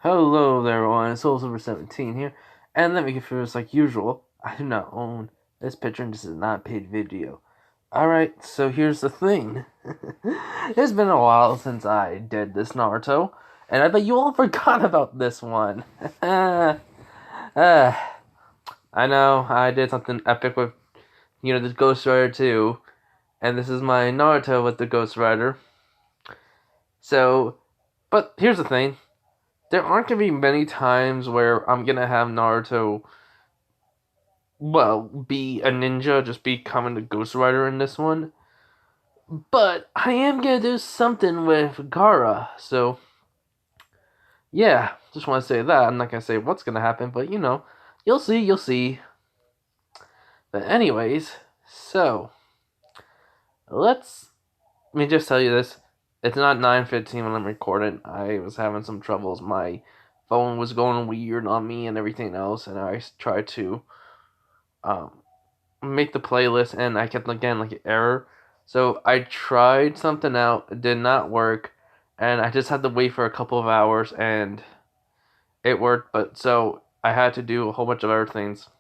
Hello there, everyone. It's SoulSilver17 here, and let me get through this like usual. I do not own this picture, and this is not a paid video. Alright, so here's the thing. It's been a while since I did this Naruto, and I bet you all forgot about this one. uh, I know, I did something epic with, the Ghost Rider too, and this is my Naruto with the Ghost Rider. So, but here's the thing. There aren't going to be many times where I'm going to have Naruto, be a ninja, just becoming a Ghost Rider in this one. But I am going to do something with Gaara, so yeah, just want to say that. I'm not going to say what's going to happen, but you'll see. But anyways, so, let me just tell you this. It's not 9:15 when I'm recording. I was having some troubles. My phone was going weird on me and everything else, and I tried to make the playlist, and I kept getting an error. So I tried something out. It did not work, and I just had to wait for a couple of hours, and it worked. But so I had to do a whole bunch of other things,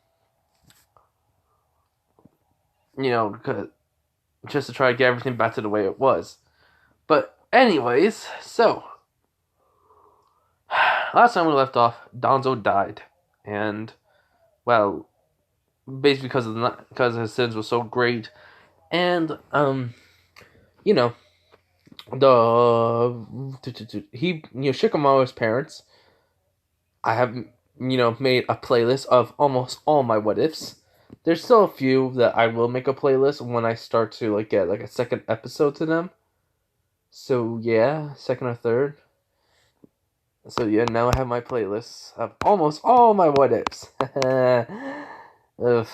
just to try to get everything back to the way it was. But anyways, so last time we left off, Donzo died, and basically because his sins were so great, and the Shikamaru's parents. I have made a playlist of almost all my what ifs. There's still a few that I will make a playlist when I start to get a second episode to them. So yeah, second or third. So yeah, now I have my playlist of almost all my what ifs. Ugh.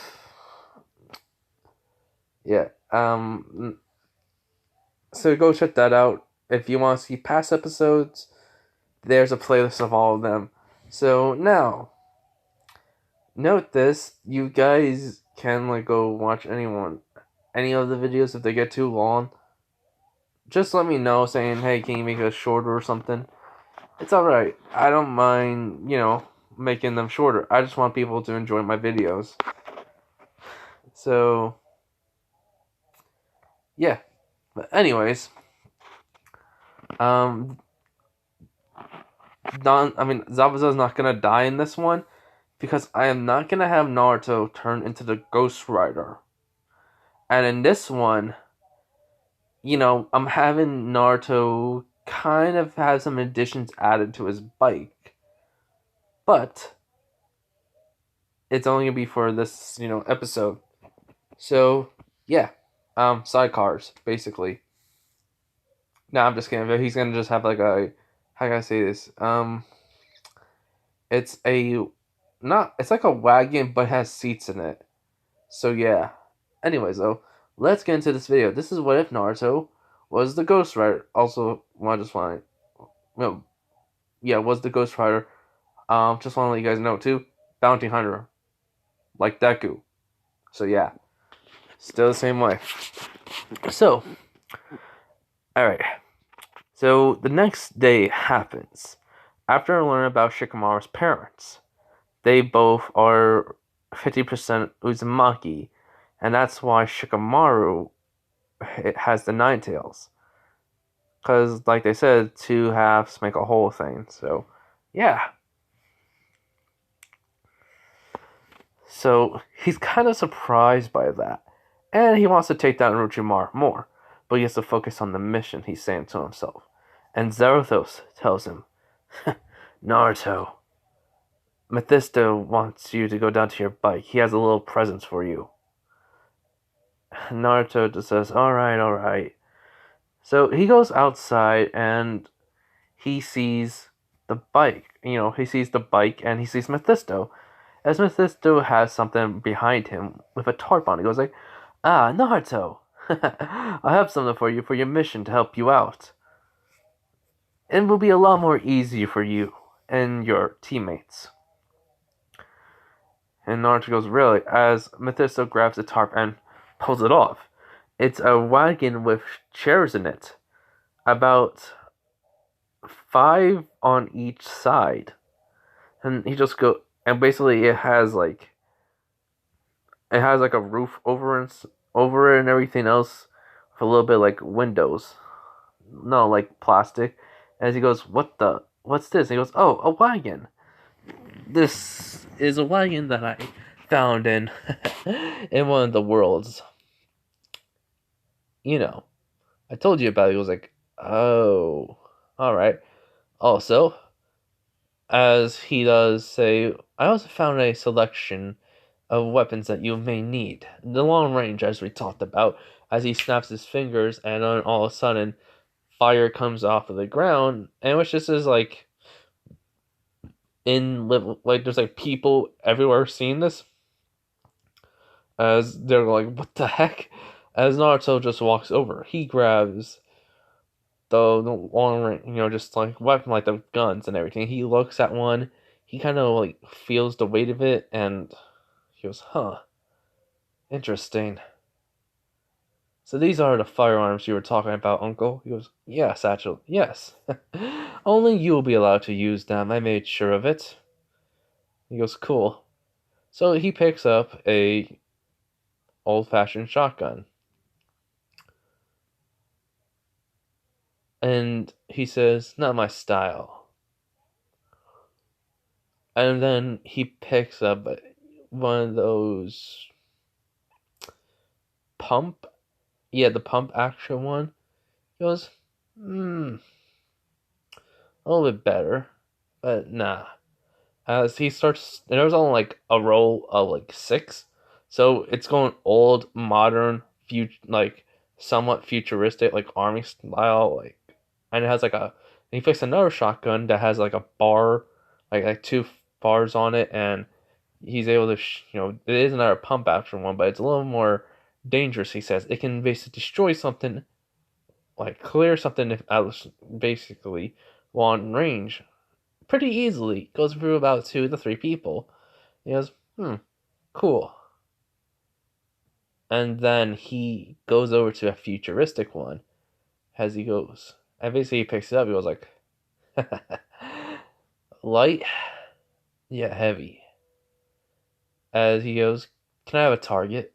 Yeah. So go check that out. If you want to see past episodes, there's a playlist of all of them. So now, note this: you guys can go watch any of the videos if they get too long. Just let me know, saying, "Hey, can you make it shorter or something?" It's alright. I don't mind, making them shorter. I just want people to enjoy my videos. So, yeah. But anyways, Zabuza's not gonna die in this one, because I am not gonna have Naruto turn into the Ghost Rider. And in this one, I'm having Naruto kind of have some additions added to his bike. But it's only gonna be for this, episode. So, yeah. Sidecars, basically. No, I'm just kidding. But he's gonna just have how can I say this? It's it's like a wagon, but has seats in it. So yeah. Anyways, though, let's get into this video. This is what if Naruto was the Ghost Rider. Also, was the Ghost Rider. Just want to let you guys know too. Bounty Hunter, like Deku. So yeah, still the same way. So, all right. So the next day happens. After I learn about Shikamaru's parents, they both are 50% Uzumaki, and that's why Shikamaru has the Nine Tails. Because, like they said, two halves make a whole thing. So, yeah. So, he's kind of surprised by that. And he wants to take down Orochimaru more. But he has to focus on the mission, he's saying to himself. And Zarathos tells him, Naruto, Mephisto wants you to go down to your bike. He has a little present for you. Naruto just says, alright. So he goes outside and he sees the bike. He sees the bike and he sees Mephisto. As Mephisto has something behind him with a tarp on it. He goes Naruto, I have something for you for your mission to help you out. It will be a lot more easy for you and your teammates. And Naruto goes, really? As Mephisto grabs the tarp and pulls it off. It's a wagon with chairs in it. About 5 on each side. And he just go and basically it has like a roof over it and everything else with a little bit like windows. No, like plastic. As he goes, what's this? And he goes, oh, a wagon. This is a wagon that I found in in one of the worlds. You know, I told you about it. He was like, oh, all right. Also, as he does say, I also found a selection of weapons that you may need. The long range, as we talked about, as he snaps his fingers, and then all of a sudden, fire comes off of the ground, and which this is like like there's like people everywhere seeing this, as they're like, what the heck? As Naruto just walks over, he grabs the long range, just like weapon, like the guns and everything. He looks at one, he kind of like feels the weight of it, and he goes, huh, interesting. So these are the firearms you were talking about, Uncle? He goes, yes, actually, yes. Only you will be allowed to use them, I made sure of it. He goes, cool. So he picks up a old-fashioned shotgun. And he says, not my style. And then he picks up one of those pump. Yeah, the pump action one. He goes, a little bit better. But nah. As he starts, and there was only like a roll of like six. So it's going old, modern, like somewhat futuristic, like army style, like, and it has like a. And he picks another shotgun that has like a bar, like two bars on it, and he's able to, it is another pump action one, but it's a little more dangerous. He says it can basically destroy something, like clear something if basically long range pretty easily. Goes through about 2 to 3 people. He goes, cool. And then he goes over to a futuristic one as he goes. And basically he picks it up. He goes like, light, yet heavy. As he goes, can I have a target?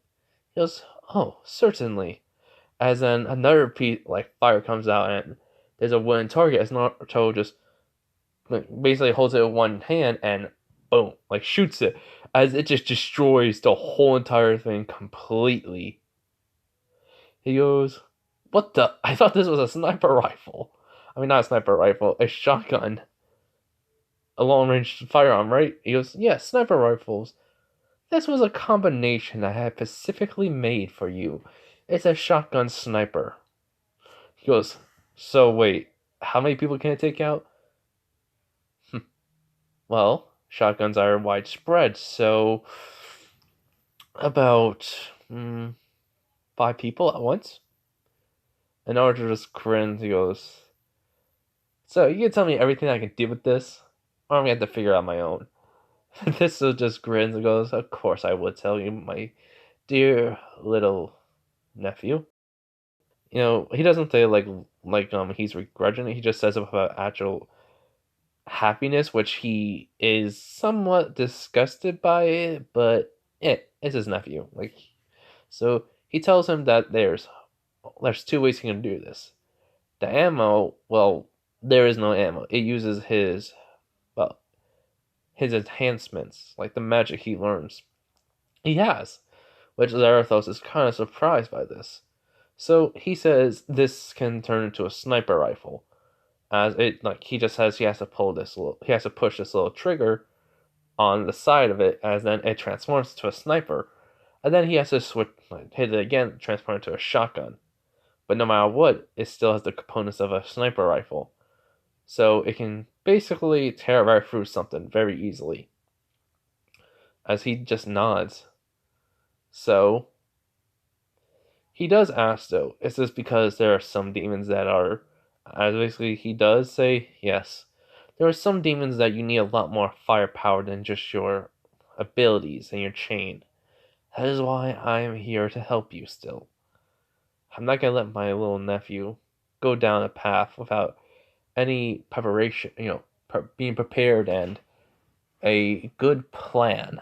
He goes, oh, certainly. As then another piece, like fire comes out and there's a wooden target. As Naruto just like, basically holds it with one hand and boom, like shoots it. As it just destroys the whole entire thing completely. He goes, what the? I thought this was a sniper rifle. I mean, not a sniper rifle, a shotgun. A long range firearm, right? He goes, yeah, sniper rifles. This was a combination I had specifically made for you. It's a shotgun sniper. He goes, so wait, how many people can it take out? Well, shotguns are widespread, so about 5 people at once. And Archer just grins. He goes, so you can tell me everything I can do with this, or I'm gonna have to figure out my own. This just grins and goes, of course I would tell you, my dear little nephew. He doesn't say he's begrudging it. He just says about actual happiness, which he is somewhat disgusted by it, but it's his nephew. So he tells him that there's 2 ways he can do this. The ammo, well, there is no ammo. It uses his enhancements, like the magic he learns. He has, which Zarathos is kind of surprised by this. So he says this can turn into a sniper rifle, as it he just says he has to push this little trigger on the side of it, as then it transforms to a sniper, and then he has to hit it again, transform it to a shotgun. But no matter what, it still has the components of a sniper rifle, so it can basically tear right through something very easily. As he just nods. So he does ask though, is this because there are some demons that are, as basically he does say, yes, there are some demons that you need a lot more firepower than just your abilities and your chain. That is why I am here to help you still. I'm not gonna let my little nephew go down a path without any preparation, being prepared and a good plan.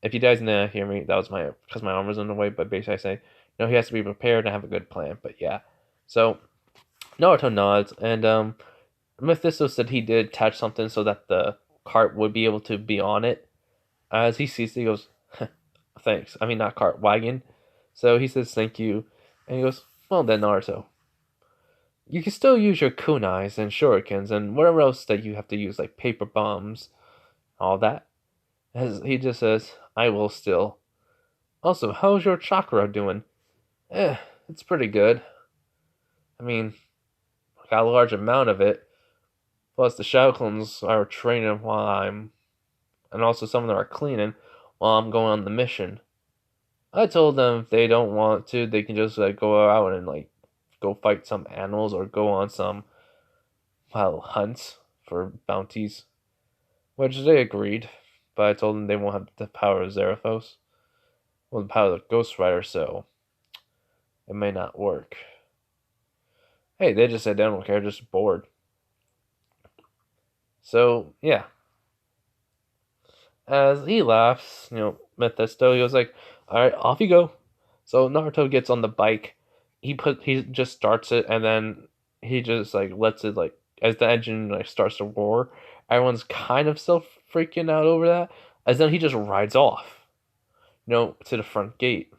If you guys didn't hear me, that was because my arm was in the way. But basically, I say, he has to be prepared and have a good plan. But yeah, so Naruto nods, and Mephisto said he did attach something so that the cart would be able to be on it. As he sees it, he goes, "Thanks." I mean, not cart, wagon. So he says, "Thank you," and he goes, "Well then, Naruto, you can still use your kunais and shurikens and whatever else that you have to use, like paper bombs, all that." As he just says, "I will still." Also, how's your chakra doing? Eh, it's pretty good. I mean, I got a large amount of it. Plus, the shadow clones are training while I'm, and also some of them are cleaning while I'm going on the mission. I told them if they don't want to, they can just go out and go fight some animals or go on some hunts for bounties, which they agreed. But I told them they won't have the power of Zerathos, well, the power of the Ghost Rider, so it may not work. Hey, they just said they don't care, just bored. So yeah, as he laughs, Mephisto, he goes like, "All right, off you go." So Naruto gets on the bike. He just starts it, and then he just lets it as the engine starts to roar. Everyone's kind of still freaking out over that. As then he just rides off, to the front gate.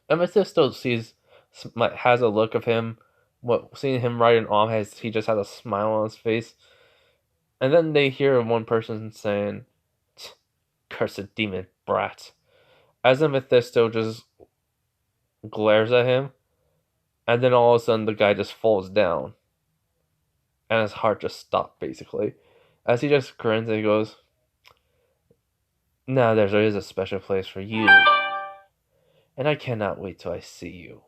And Mephisto has a look of him. Seeing him riding off, he just has a smile on his face. And then they hear one person saying, "Cursed demon brat." As the Mephisto just glares at him, and then all of a sudden the guy just falls down, and his heart just stopped basically. As he just grins and he goes, "Now there is a special place for you, and I cannot wait till I see you."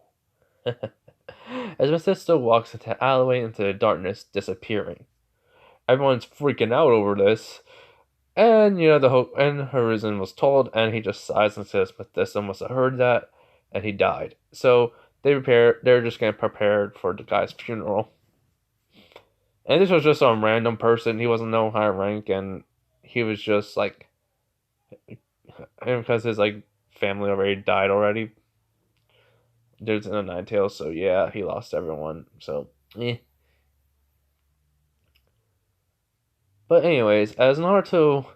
As Mephisto walks into the alleyway into the darkness, disappearing. Everyone's freaking out over this, and and Horizon was told, and he just sighs and says, "Mephisto must have heard that," and he died. So they're just getting prepared for the guy's funeral. And this was just some random person. He wasn't no high rank, and he was just and because his family already died already. There's in a Nine Tails, so yeah, he lost everyone. So But anyways, as Naruto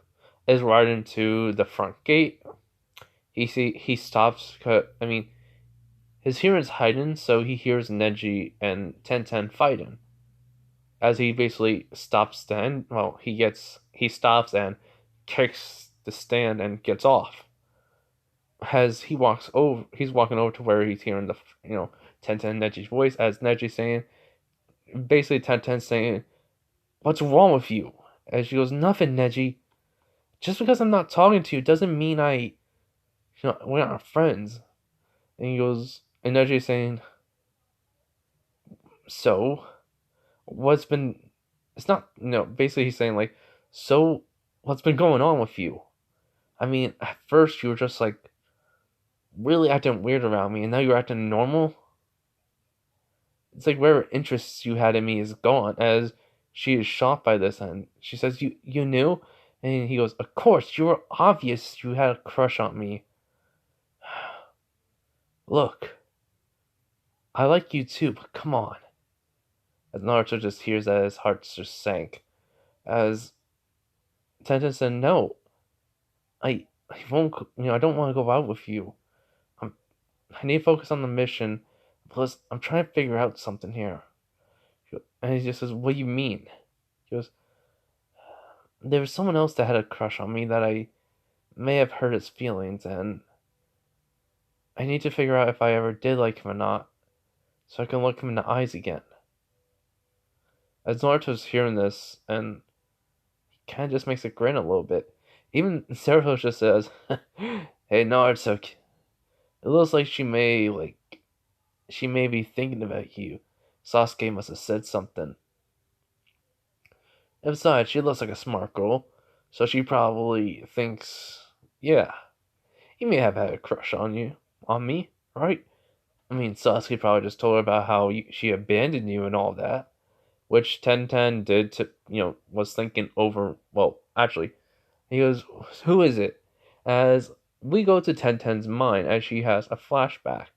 is riding to the front gate, he stops. I mean, his hearing's heightened, so he hears Neji and Tenten fighting. As he basically stops then, well, he stops and kicks the stand and gets off. As he's walking over to where he's hearing the Tenten Neji's voice, as Neji saying, basically Tenten saying, "What's wrong with you?" As she goes, "Nothing, Neji. Just because I'm not talking to you doesn't mean we're not friends." And he goes, and Neji's saying, "So, what's been?" It's not, basically he's saying "So, what's been going on with you? I mean, at first you were just really acting weird around me, and now you're acting normal. It's like whatever interests you had in me is gone." As she is shocked by this, and she says, "You knew?" And he goes, "Of course, you were obvious you had a crush on me. Look, I like you too, but come on." As Naruto just hears that, his heart just sank. As Tenten said, "No, I won't. I don't want to go out with you. I'm, I need to focus on the mission. Plus, I'm trying to figure out something here." And he just says, "What do you mean?" He goes, "There was someone else that had a crush on me that I may have hurt his feelings, and I need to figure out if I ever did like him or not, so I can look him in the eyes again." As Naruto's hearing this, and he kind of just makes a grin a little bit. Even Naruto just says, "Hey Naruto, it looks like she may be thinking about you. Sasuke must have said something. And besides, she looks like a smart girl, so she probably thinks, yeah, he may have had a crush on me, right? I mean, Sasuke probably just told her about how she abandoned you and all that, which Ten Ten did to, was thinking over, well, actually. He goes, who is it? As we go to Tenten's mind, as she has a flashback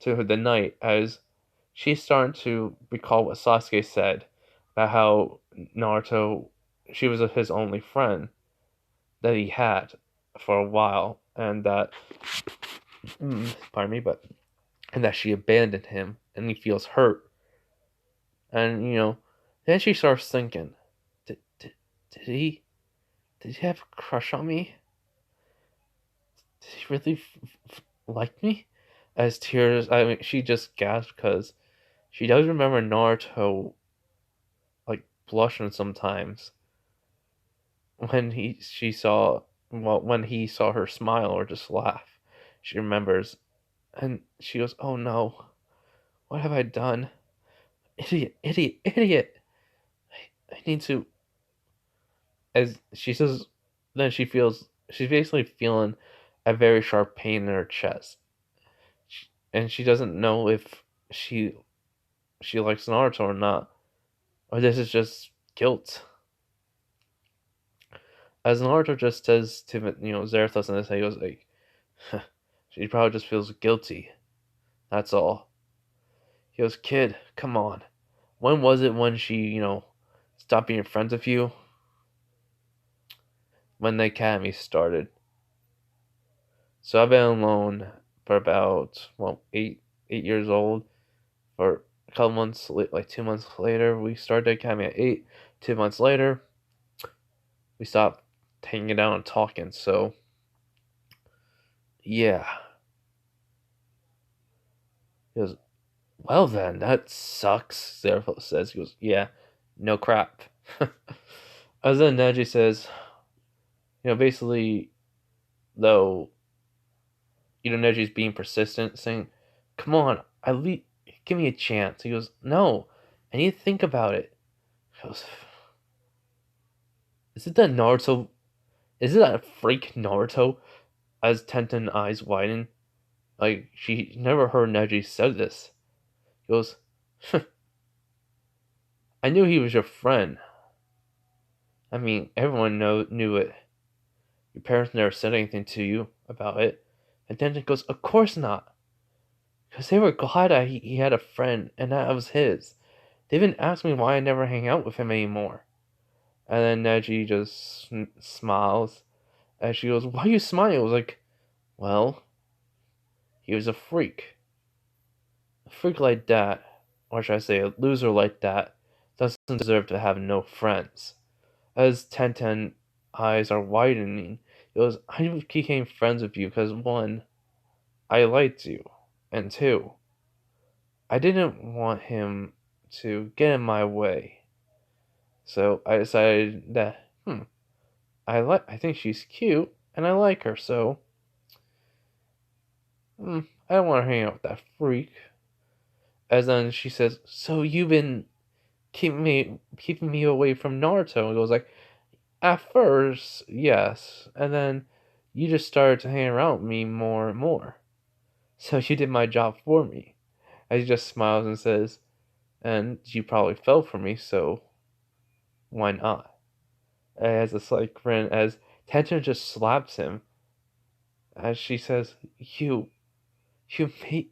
to the night, as she's starting to recall what Sasuke said about how Naruto, she was his only friend that he had for a while, and that, pardon me, but, and that she abandoned him, and he feels hurt. And, then she starts thinking, did, did, did he, did he have a crush on me? Did he really like me? As tears, I mean, she just gasped because she does remember Naruto, like, blushing sometimes when when he saw her smile or just laugh. She remembers, and she goes, "Oh no, what have I done? Idiot, idiot, idiot! I need to." As she says, then she's basically feeling a very sharp pain in her chest, and she doesn't know if she she likes Naruto or not, or this is just guilt. As Naruto just says to Zarathos in this, he goes like, she probably just feels guilty. That's all. He goes, kid, come on. When was it when she stopped being friends with you? When the academy started. So I've been alone for about 8 years old. For a couple months, like 2 months later, we started the academy at 8. 2 months later, we stopped hanging out and talking. So yeah. He goes, well then, that sucks. Zerafel says. He goes, yeah, no crap. As then Neji says, basically, though, Neji's being persistent, saying, come on, at least give me a chance. He goes, no, I need to think about it. He goes, is it that Naruto? Is it that freak Naruto? As Tenten eyes widen, like she never heard Neji said this. He goes, I knew he was your friend. I mean, everyone knew it. Your parents never said anything to you about it. And Tenten goes, of course not. Because they were glad that he had a friend and that was his. They even asked me why I never hang out with him anymore. And then Neji just smiles. And she goes, why are you smiling? I was like, well, he was a freak. A freak like that, or should I say a loser like that, doesn't deserve to have no friends. As Tenten eyes are widening, he goes, I became friends with you because one, I liked you, and two, I didn't want him to get in my way. So I decided that, I think she's cute, and I like her, so, I don't want to hang out with that freak. As then she says, so you've been keeping me away from Naruto. And it goes like, at first, yes, and then you just started to hang around with me more and more. So you did my job for me. And he just smiles and says, and you probably fell for me, so why not? As a slight grin, as Tenten just slaps him, as she says, you made,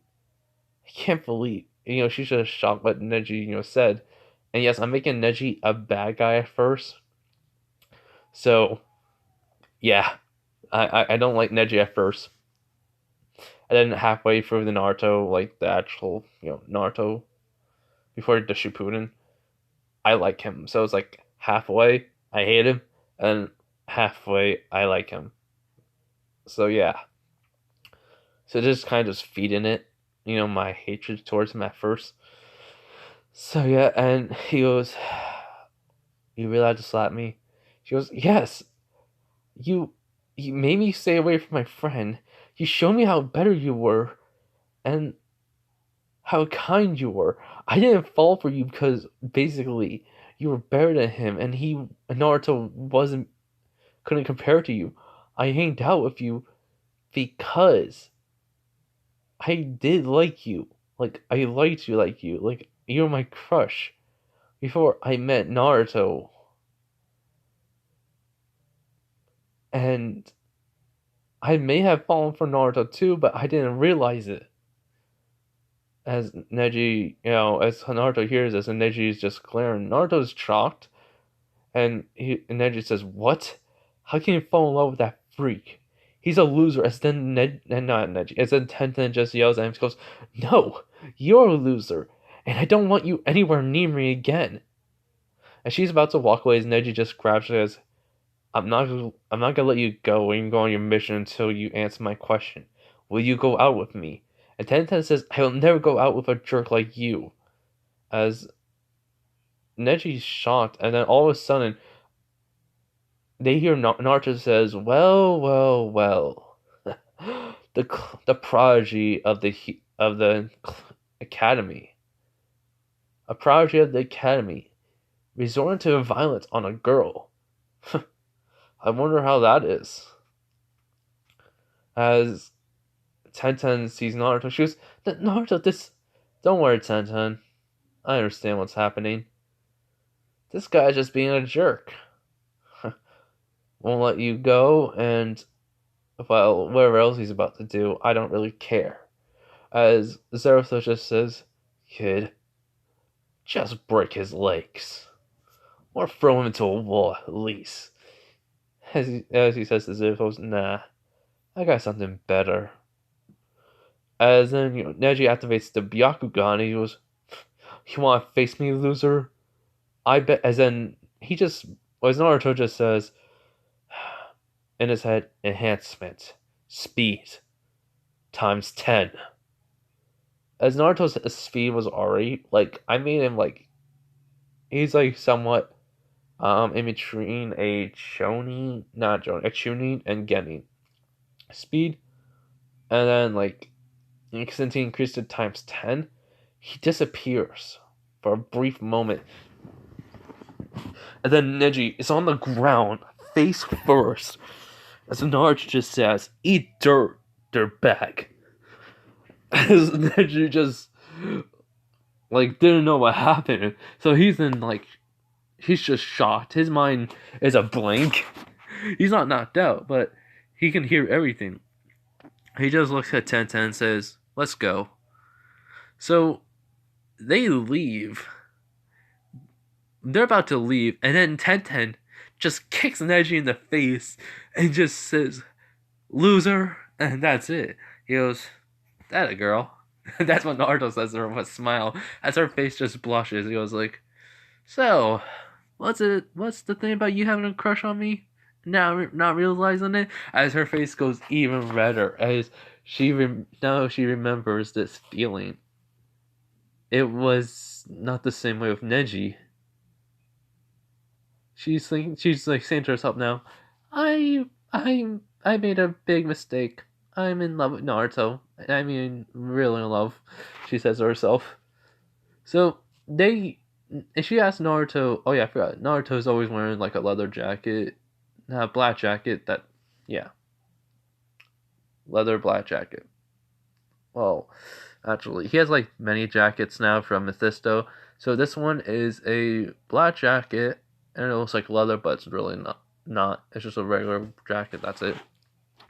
I can't believe, she's just shocked what Neji, said. And yes, I'm making Neji a bad guy at first. So, yeah, I don't like Neji at first. And then halfway through the Naruto, like the actual, Naruto, before the Shippuden, I like him. So it's like halfway, I hate him, and halfway, I like him. So yeah. So just kind of just feeding it, my hatred towards him at first. So yeah, and he goes, you really had to slap me? She goes, yes, you, you made me stay away from my friend. You showed me how better you were, and how kind you were. I didn't fall for you because basically you were better than him, and Naruto couldn't compare to you. I hanged out with you because I did like you. Like I liked you like you. Like you're my crush. Before I met Naruto. And I may have fallen for Naruto too, but I didn't realize it. As Neji, as Naruto hears this, and Neji is just glaring. Naruto's shocked, and Neji says, "What? How can you fall in love with that freak? He's a loser." As then and not Neji, as then Tenten just yells at him, and goes, "No, you're a loser, and I don't want you anywhere near me again." And she's about to walk away, as Neji just grabs her, as I'm not gonna let you go and go on your mission until you answer my question. Will you go out with me? And Tenten says, "I will never go out with a jerk like you." As Neji's shocked, and then all of a sudden they hear Naruto says, "Well, well, well." the prodigy of the academy, a prodigy of the academy, resorting to violence on a girl. I wonder how that is. As Tenten sees Naruto, she goes, "Naruto, this, don't worry, Tenten. I understand what's happening. This guy's just being a jerk. Won't let you go, and well, whatever else he's about to do, I don't really care." As Zarathustra says, "Kid, just break his legs. Or throw him into a wall at least." As he says to Zarathustra, "Nah, I got something better." As then, Neji activates the Byakugan, and he goes, "You want to face me, loser? I bet." As then, as Naruto just says, in his head, enhancement, speed, times 10. As Naruto's speed was already, I made him, he's, somewhat, in between a Chunin and Genin. Speed, and then, since he increased it times 10, he disappears for a brief moment. And then Neji is on the ground, face first, as Naruto just says, "Eat dirt, dirtbag." As Neji just, didn't know what happened. So he's just shocked. His mind is a blank. He's not knocked out, but he can hear everything. He just looks at Tenten and says, "Let's go." So they leave. They're about to leave, and then Tenten just kicks Neji in the face and just says, "Loser," and that's it. He goes, "That a girl?" That's what Naruto says to her with a smile, as her face just blushes. He goes "So, what's the thing about you having a crush on me? Now not realizing it?" As her face goes even redder, as now she remembers this feeling. It was not the same way with Neji. She's saying to herself now, I made a big mistake. I'm in love with Naruto. I mean, really in love," she says to herself. So and she asked Naruto. Oh yeah, I forgot. Naruto's always wearing a leather jacket, a black jacket. Leather black jacket. Well, actually, he has many jackets now from Mephisto. So this one is a black jacket, and it looks like leather, but it's really not. Not. It's just a regular jacket. That's it.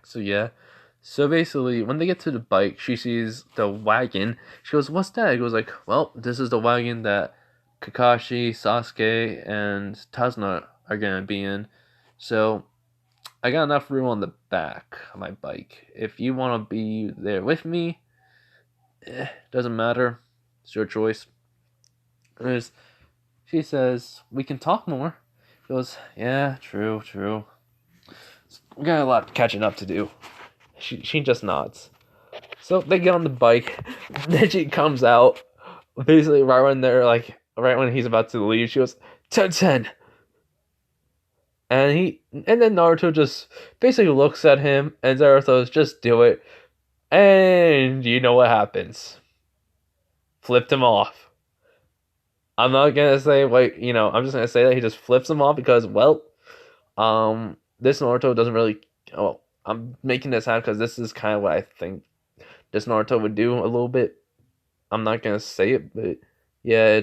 So yeah. So basically, when they get to the bike, she sees the wagon. She goes, "What's that?" He goes "Well, this is the wagon that Kakashi, Sasuke, and Tazuna are gonna be in. So I got enough room on the back of my bike. If you want to be there with me, doesn't matter. It's your choice." She says, "We can talk more." He goes, "Yeah, true. We got a lot catching up to do." She just nods. So they get on the bike. Neji comes out, basically right when right when he's about to leave. She goes, "Ten." And then Naruto just basically looks at him, and Zarathos, "Just do it." And you know what happens. Flipped him off. I'm not gonna say I'm just gonna say that he just flips him off because, well, this Naruto doesn't really. Well, I'm making this happen because this is kind of what I think this Naruto would do a little bit. I'm not gonna say it, but yeah,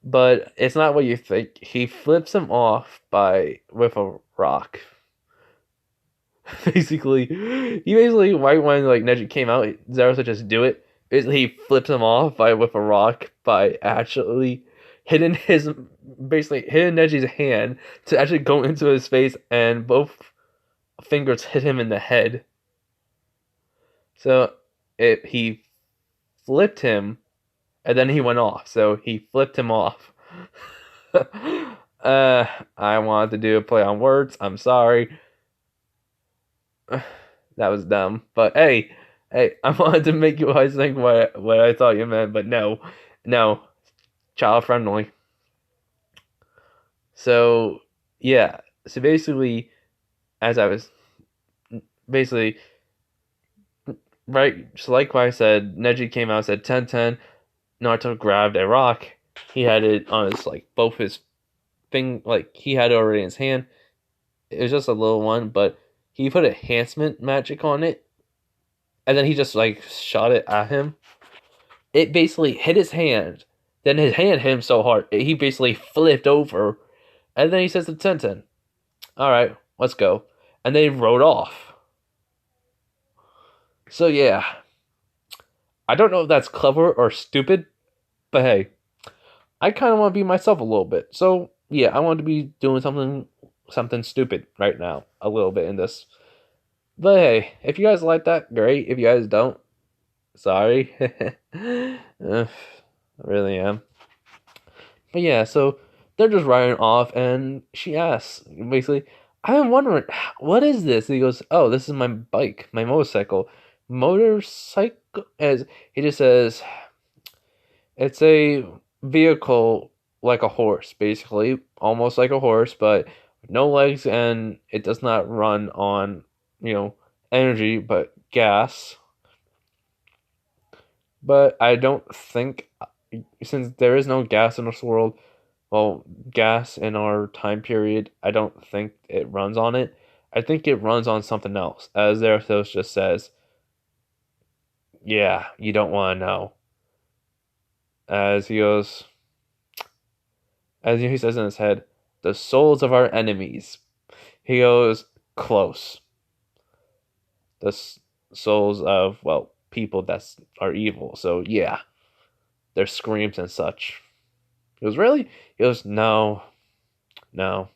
but it's not what you think. He flips him off by with a rock. Basically, right when like Neji came out, Zero said just do it. Basically, he flips him off by with a rock by actually hitting his basically hitting Neji's hand to actually go into his face, and both fingers hit him in the head. So he flipped him, and then he went off. So he flipped him off. I wanted to do a play on words. I'm sorry. That was dumb. But hey, I wanted to make you guys think what I thought you meant, but no, child friendly. So yeah, so basically, as I was basically right, just like what I said, Neji came out and said 10-10. Naruto grabbed a rock. He had it on his like both his thing, like he had it already in his hand. It was just a little one, but he put enhancement magic on it, and then he just like shot it at him. It basically hit his hand. Then his hand hit him so hard, he basically flipped over. And then he says to Tenten, all right, let's go. And they rode off. So yeah, I don't know if that's clever or stupid, but hey, I kind of want to be myself a little bit. So yeah, I want to be doing something stupid right now, a little bit in this. But hey, if you guys like that, great. If you guys don't, sorry. I really am. But yeah, so they're just riding off, and she asks, basically, I'm wondering, what is this? And he goes, oh, this is my bike, my motorcycle. Motorcycle? As he just says, it's a vehicle like a horse, basically, almost like a horse, but no legs, and it does not run on, energy, but gas. But I don't think, since there is no gas in this world, well, gas in our time period, I don't think it runs on it. I think it runs on something else. As Zarathos just says, yeah, you don't want to know. As he goes, as he says in his head, the souls of our enemies. He goes, close. The souls of, well, people that are evil. So, yeah, their screams and such. He goes, really? He goes, no. It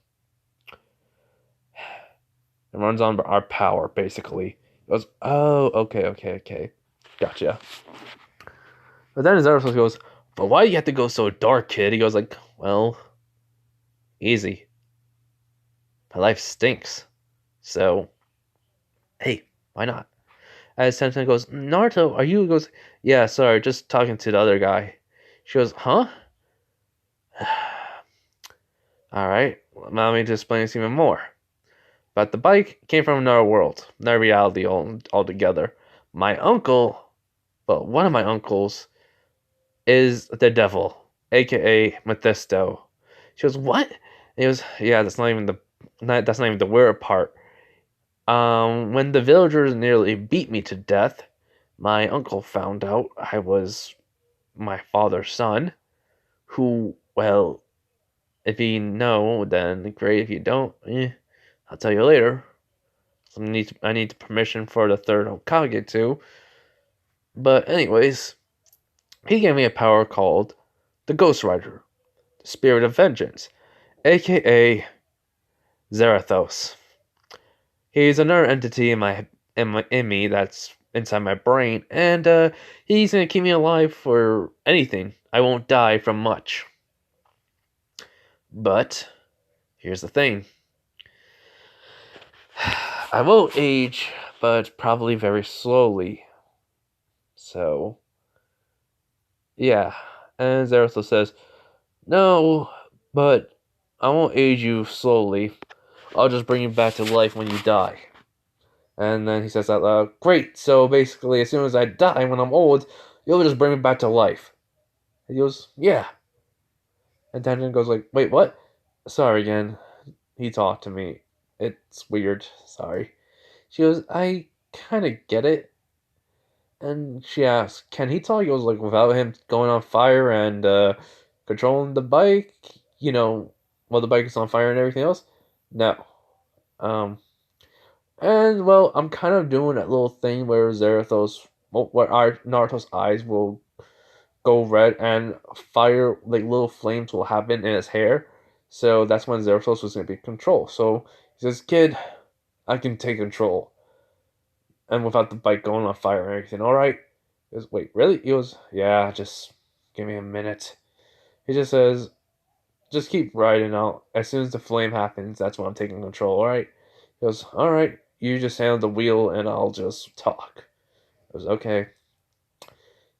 runs on our power, basically. He goes, oh, okay. Gotcha. But then his other goes, but why do you have to go so dark, kid? He goes like, well, easy. My life stinks. So, hey, why not? As Tenten goes, Naruto, are you? He goes, yeah, sorry, just talking to the other guy. She goes, huh? Alright, allow me to explain this even more. But the bike came from another world, another reality altogether. My uncle, well, one of my uncles, is the devil, aka Mephisto. She goes, what? And he goes, yeah, that's not even the weird part. When the villagers nearly beat me to death, my uncle found out I was my father's son, who, well, if you know, then great. If you don't, I'll tell you later. I need permission for the third Hokage too. But anyways, he gave me a power called the Ghost Rider, the Spirit of Vengeance, aka Zarathos. He's another entity in me that's inside my brain, and he's gonna keep me alive for anything. I won't die from much. But here's the thing. I will age, but probably very slowly. So, yeah. And Zarathos says, no, but I won't age you slowly. I'll just bring you back to life when you die. And then he says out loud, great, so basically as soon as I die when I'm old, you'll just bring me back to life. And he goes, yeah. And Tenzin goes like, wait, what? Sorry again. He talked to me. It's weird. Sorry. She goes, I kind of get it. And she asks, can he talk? He goes like, without him going on fire and controlling the bike, while the bike is on fire and everything else. No. Um, and well, I'm kind of doing that little thing where Zarathos, well, where our Naruto's eyes will go red and fire, like little flames will happen in his hair. So that's when Zarathos was going to be in control. So he says, "Kid, I can take control." And without the bike going on fire or anything. All right. He goes, "Wait, really?" He goes, "Yeah, just give me a minute." He just says, "Just keep riding out. As soon as the flame happens, that's when I'm taking control, all right?" He goes, "All right, you just handle the wheel and I'll just talk." I goes, "Okay."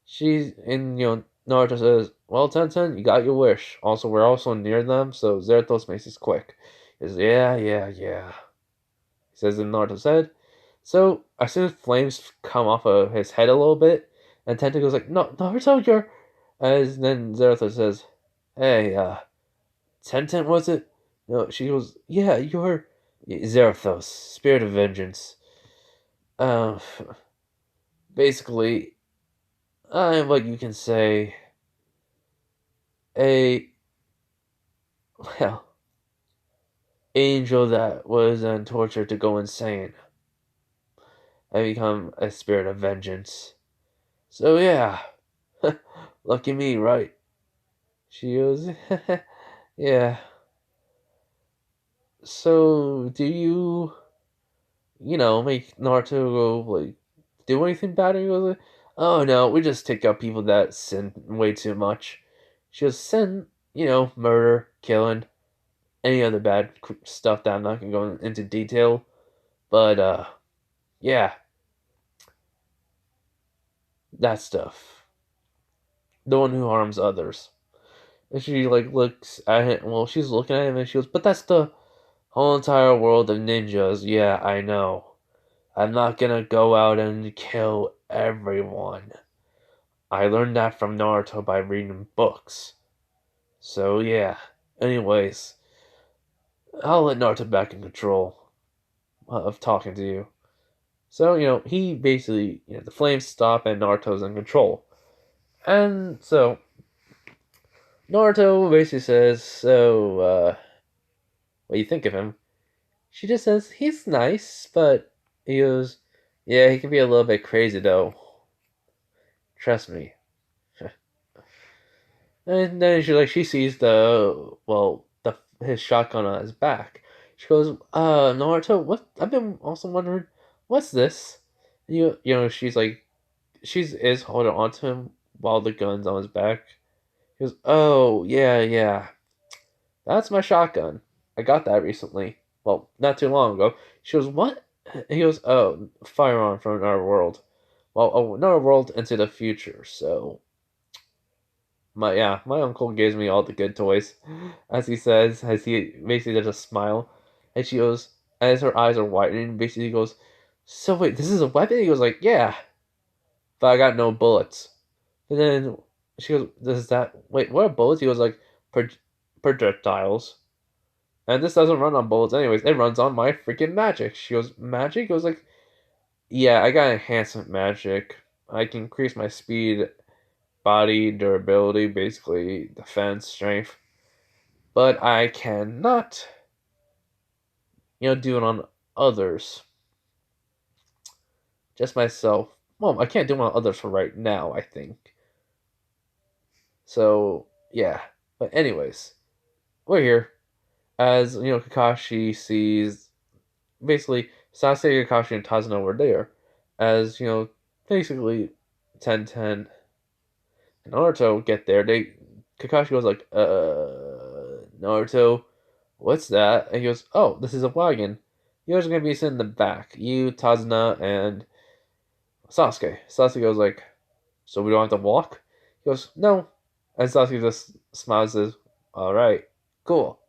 She's in, Naruto says, "Well, Tenten, you got your wish. Also, we're also near them, so Zerathos makes this quick." He says, "Yeah, yeah, yeah." He says in Naruto's head. So, as soon as flames come off of his head a little bit, and Tenten goes like, "No, Naruto, you're..." As then Zerathos says, "Hey, Tenten, was it?" No, she goes, "Yeah, you're Zerathos, spirit of vengeance. Uh, basically, I'm what you can say a, well, angel that was then tortured to go insane and become a spirit of vengeance. So yeah, lucky me, right?" She goes, "Yeah. So do you, make Naruto go like do anything bad?" And he goes like, "Oh no, we just take out people that sin way too much." She goes, "Sin, murder, killing, any other bad stuff that I'm not gonna go into detail. But yeah, that stuff. The one who harms others." And she like looks at him. Well, she's looking at him and she goes, "But that's the whole entire world of ninjas. Yeah, I know. I'm not gonna go out and kill everyone. I learned that from Naruto by reading books. So yeah. Anyways, I'll let Naruto back in control of talking to you." So, he basically, the flames stop and Naruto's in control. And so, Naruto basically says, "So, what do you think of him?" She just says, "He's nice, but," he goes, "Yeah, he can be a little bit crazy though. Trust me." And then she sees his shotgun on his back. She goes, Naruto, what? I've been also wondering, what's this?" She's like, is holding on to him while the gun's on his back. He goes, "Oh, yeah, yeah. That's my shotgun. I got that recently. Well, not too long ago." She goes, "What?" He goes, "Oh, firearm from another world. Well, another world into the future, so..." My uncle gives me all the good toys," as he says, as he basically does a smile, and she goes, as her eyes are widening, basically goes, "So wait, this is a weapon?" He goes like, "Yeah, but I got no bullets." And then she goes, "Does that wait? What are bullets?" He goes like, "Pro- projectiles." And this doesn't run on bullets, anyways. It runs on my freaking magic. She goes, "Magic?" He goes like, "Yeah, I got enhancement magic. I can increase my speed, body, durability, basically defense, strength. But I cannot, do it on others. Just myself. Well, I can't do it on others for right now, I think. So, yeah. But, anyways, we're here. As, Kakashi sees. Basically, Sasuke, Kakashi, and Tazuna were there. As, basically, Ten and Naruto get there. Kakashi goes like, Naruto, what's that?" And he goes, "Oh, this is a wagon. You guys are gonna be sitting in the back. You, Tazuna, and Sasuke." Sasuke goes like, "So we don't have to walk?" He goes, "No." And Sasuke just smiles and says, "All right, cool."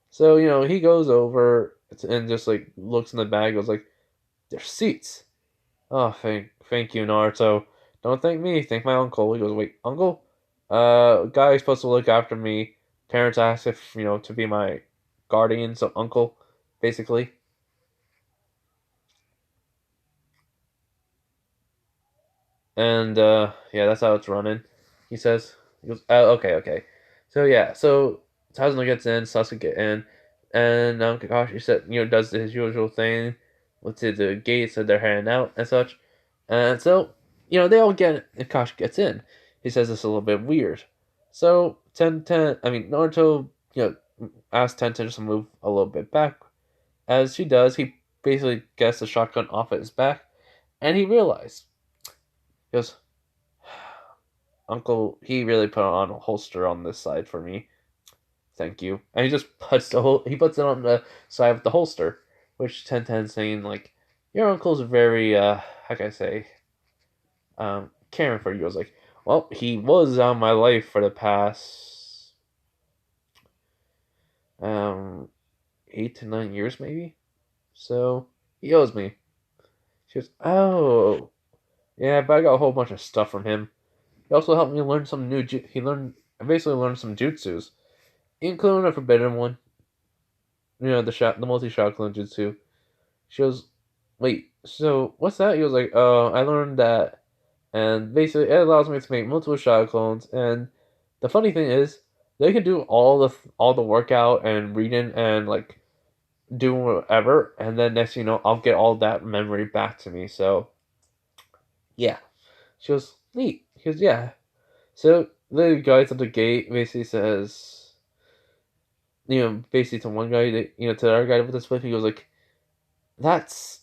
So, he goes over and just like looks in the bag, goes like, "There's seats." "Oh, thank you, Naruto. Don't thank me, thank my uncle." He goes, "Wait, uncle? Guy who's supposed to look after me. Parents asked if, to be my guardian, so uncle, basically." And, yeah, that's how it's running, he says. He goes, oh, okay, okay. So yeah, so Tazuna gets in, Sasuke get in, and Kakashi said, does his usual thing, looks at the gates that they're heading out and such, and so they all get, and Kakashi gets in. He says it's a little bit weird. So Naruto, asks Tenten to move a little bit back. As she does, he basically gets the shotgun off his back, and he realized, he goes, Uncle, he really put on a holster on this side for me. Thank you. And he just he puts it on the side of the holster, which Tenten saying like, your uncle's very how can I say, caring for you. I was like, well, he was on my life for the past 8 to 9 years maybe. So he owes me. She goes, oh yeah, but I got a whole bunch of stuff from him. He also helped me learn some new. I basically learned some jutsus, including a forbidden one. The multi-shot clone jutsu. She goes, wait, so what's that? He was like, I learned that, and basically it allows me to make multiple shot clones. And the funny thing is, they can do all the workout and reading and like doing whatever, and then next I'll get all that memory back to me. So yeah, she goes, neat. He goes, yeah. So the guys at the gate basically says, basically to one guy, to the other guy with the flip, he goes like, that's,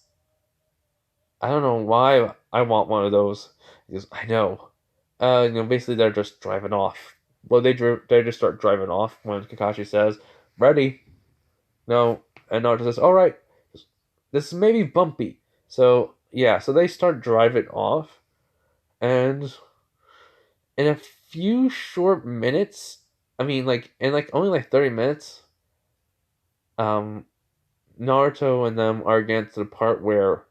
I don't know why I want one of those. He goes, I know. Basically they're just driving off. Well, they just start driving off when Kakashi says, ready. No, and Naruto says, all right. This may be bumpy. So yeah, so they start driving off, and in a few short minutes, I mean, like in like only like 30 minutes, um, Naruto and them are getting to the part where,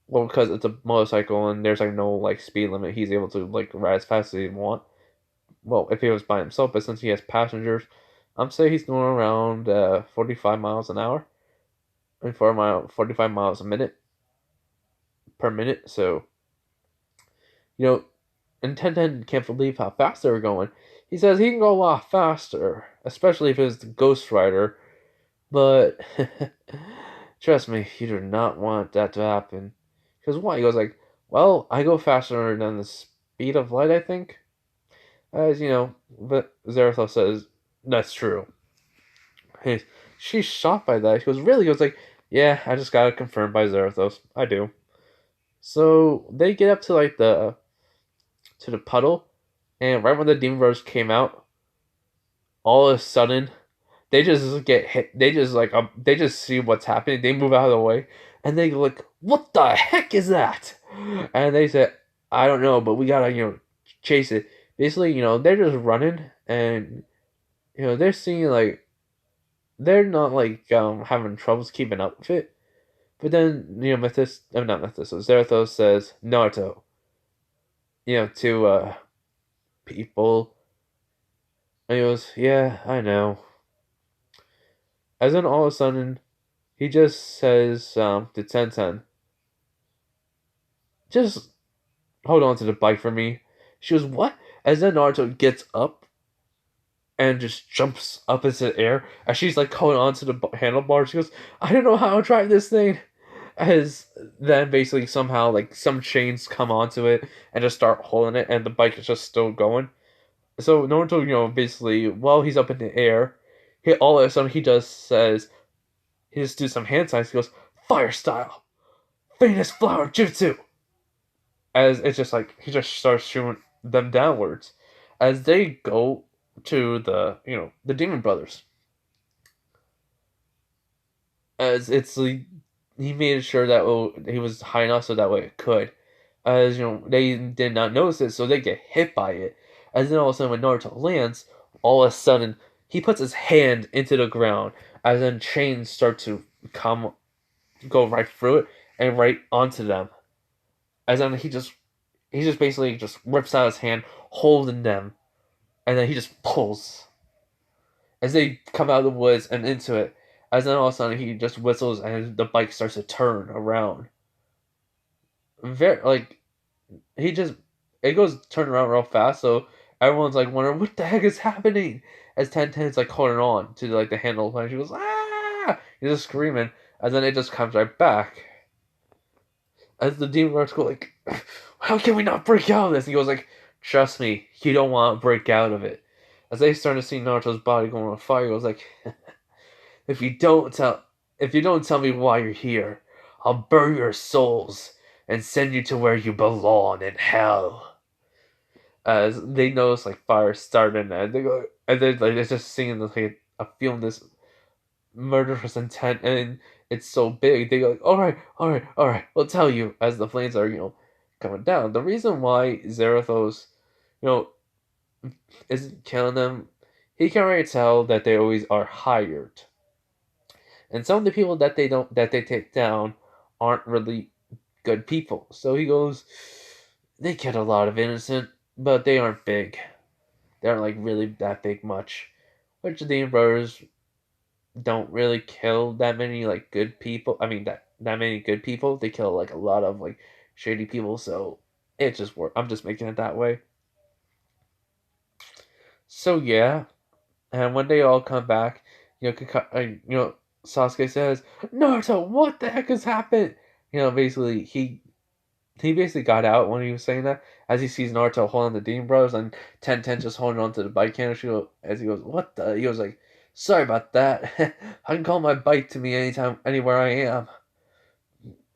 well, because it's a motorcycle and there's like no like speed limit, he's able to like ride as fast as he want. Well, if he was by himself, but since he has passengers, I'm saying he's going around 45 miles an hour, and 45 miles a minute per minute. So and Tenten can't believe how fast they were going. He says he can go a lot faster, especially if it's the Ghost Rider. But trust me, you do not want that to happen. Because why? He goes like, well, I go faster than the speed of light, I think. As but Zarathos says, that's true. Hey, she's shocked by that. She goes, really? He goes like, yeah, I just got it confirmed by Zarathos. I do. So they get up to like the puddle, and right when the Demon Brothers came out, all of a sudden they just get hit. They just they just see what's happening. They move out of the way, and they go like, "What the heck is that?" And they said, "I don't know, but we gotta chase it." Basically, they're just running, and they're seeing like they're not like having troubles keeping up with it. But then not Mephisto, Zarathos says Naruto, to people. And he goes, yeah, I know. As then all of a sudden, he just says to Tenten, just hold on to the bike for me. She goes, what? As then Naruto gets up and just jumps up into the air. As she's like holding on to the handlebar, she goes, I don't know how to drive this thing. As then basically somehow like some chains come onto it and just start holding it, and the bike is just still going. So Naruto, basically while he's up in the air, all of a sudden he just do some hand signs. He goes, fire style, Venus flower jutsu. As it's just like he just starts shooting them downwards, as they go to the Demon Brothers. As it's like he made sure that he was high enough so that way it could. As they did not notice it, so they get hit by it. As then all of a sudden, when Naruto lands, all of a sudden he puts his hand into the ground. As then chains start to go right through it and right onto them. As then he just basically just rips out his hand, holding them, and then he just pulls as they come out of the woods and into it. As then all of a sudden he just whistles and the bike starts to turn around. Very like he just it goes turn around real fast, so everyone's like wondering what the heck is happening. As Ten is like holding on to like the handle of the plane, she goes ah, he's just screaming, and then it just comes right back. As the demon guards go like, how can we not break out of this? And he goes like, trust me, you don't want to break out of it. As they start to see Naruto's body going on fire, he goes like, if you don't tell me why you're here, I'll burn your souls and send you to where you belong in hell. As they notice like fire starting, and they go, and then like it's just seeing like a feeling this murderous intent, and it's so big. They go like, all right, we'll tell you. As the flames are coming down, the reason why Zarathos you know isn't killing them, he can already tell that they always are hired, and some of the people that they take down aren't really good people. So he goes, they killed a lot of innocent, but they aren't big. They aren't like really that big much. Which the brothers don't really kill that many like good people. I mean that many good people. They kill like a lot of like shady people. So it just works. I'm just making it that way. So yeah, and when they all come back, Sasuke says, "Naruto, what the heck has happened?" Basically he basically got out when he was saying that, as he sees Naruto holding the Demon Brothers and Ten just holding onto the bike handle. As he goes, "What the?" He goes like, "Sorry about that. I can call my bike to me anytime, anywhere I am.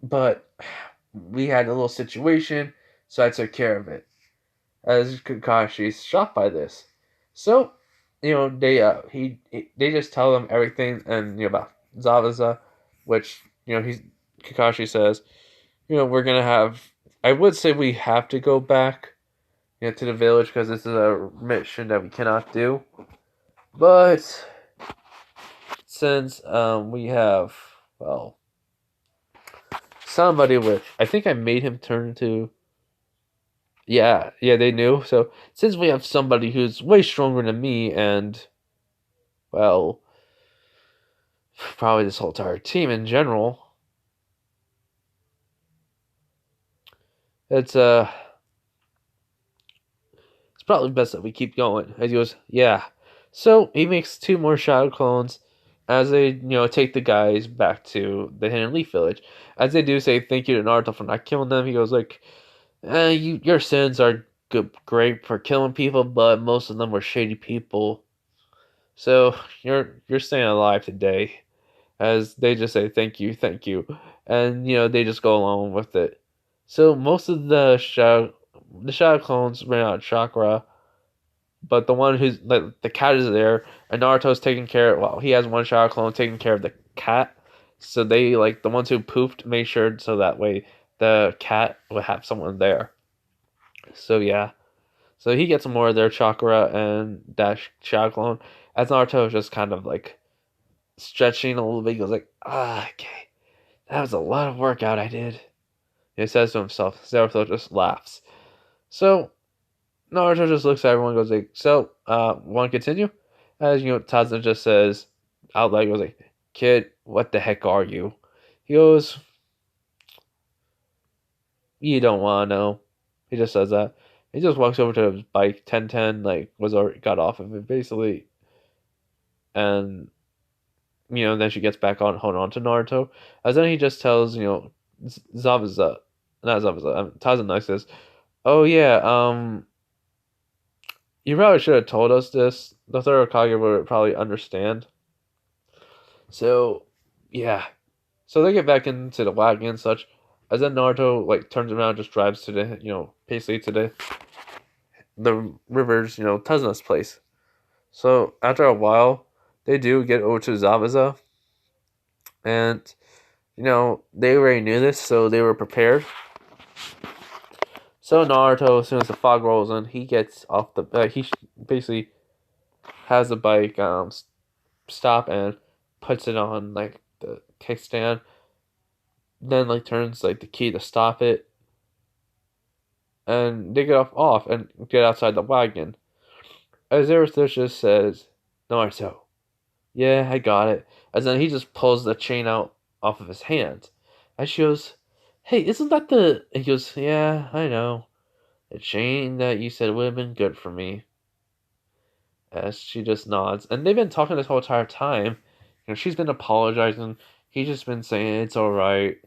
But we had a little situation, so I took care of it." As Kakashi's shocked by this, so they just tell him everything and about Zabuza, which he's Kakashi says, we're gonna have. I would say we have to go back, to the village because this is a mission that we cannot do. But since we have somebody with, I think I made him turn into. Yeah, they knew. So since we have somebody who's way stronger than me, and probably this whole entire team in general, it's it's probably best that we keep going. As he goes, yeah. So he makes two more shadow clones as they, take the guys back to the Hidden Leaf Village. As they do say thank you to Naruto for not killing them, he goes like, your sins are great for killing people, but most of them were shady people. So you're staying alive today. As they just say thank you, and they just go along with it. So most of the shadow clones ran out of chakra, but the one who's like the cat is there, and Naruto's taking care. Well, he has one shadow clone taking care of the cat. So they like the ones who poofed made sure so that way the cat would have someone there. So yeah, so he gets more of their chakra and that shadow clone. As Naruto is just kind of like stretching a little bit, he goes like, okay, that was a lot of workout I did. He says to himself. Naruto just laughs. So Naruto just looks at everyone and goes like, so, want to continue? As, Tazna just says out loud, he goes like, kid, what the heck are you? He goes, you don't want to know. He just says that. He just walks over to his bike. 10 like, was already got off of it, basically. And, then she gets back on, hold on to Naruto. As then he just tells, Zabuza, not Zabuza, Tazna says, oh yeah, you probably should have told us this. The third Hokage would probably understand. So, yeah. So they get back into the wagon and such. As then Naruto like turns around, and just drives to the basically to the river's Tazna's place. So after a while, they do get over to Zabuza, and they already knew this, so they were prepared. So Naruto, as soon as the fog rolls in, he gets off the. He basically has the bike stop and puts it on like the kickstand. Then like turns like the key to stop it, and they get off and get outside the wagon. As Zarathustra just says, Naruto, yeah, I got it. As then he just pulls the chain out off of his hand. And she goes, hey, isn't that the? And he goes, yeah, I know. A chain that you said would have been good for me. As she just nods. And they've been talking this whole entire time. She's been apologizing. He's just been saying it's alright.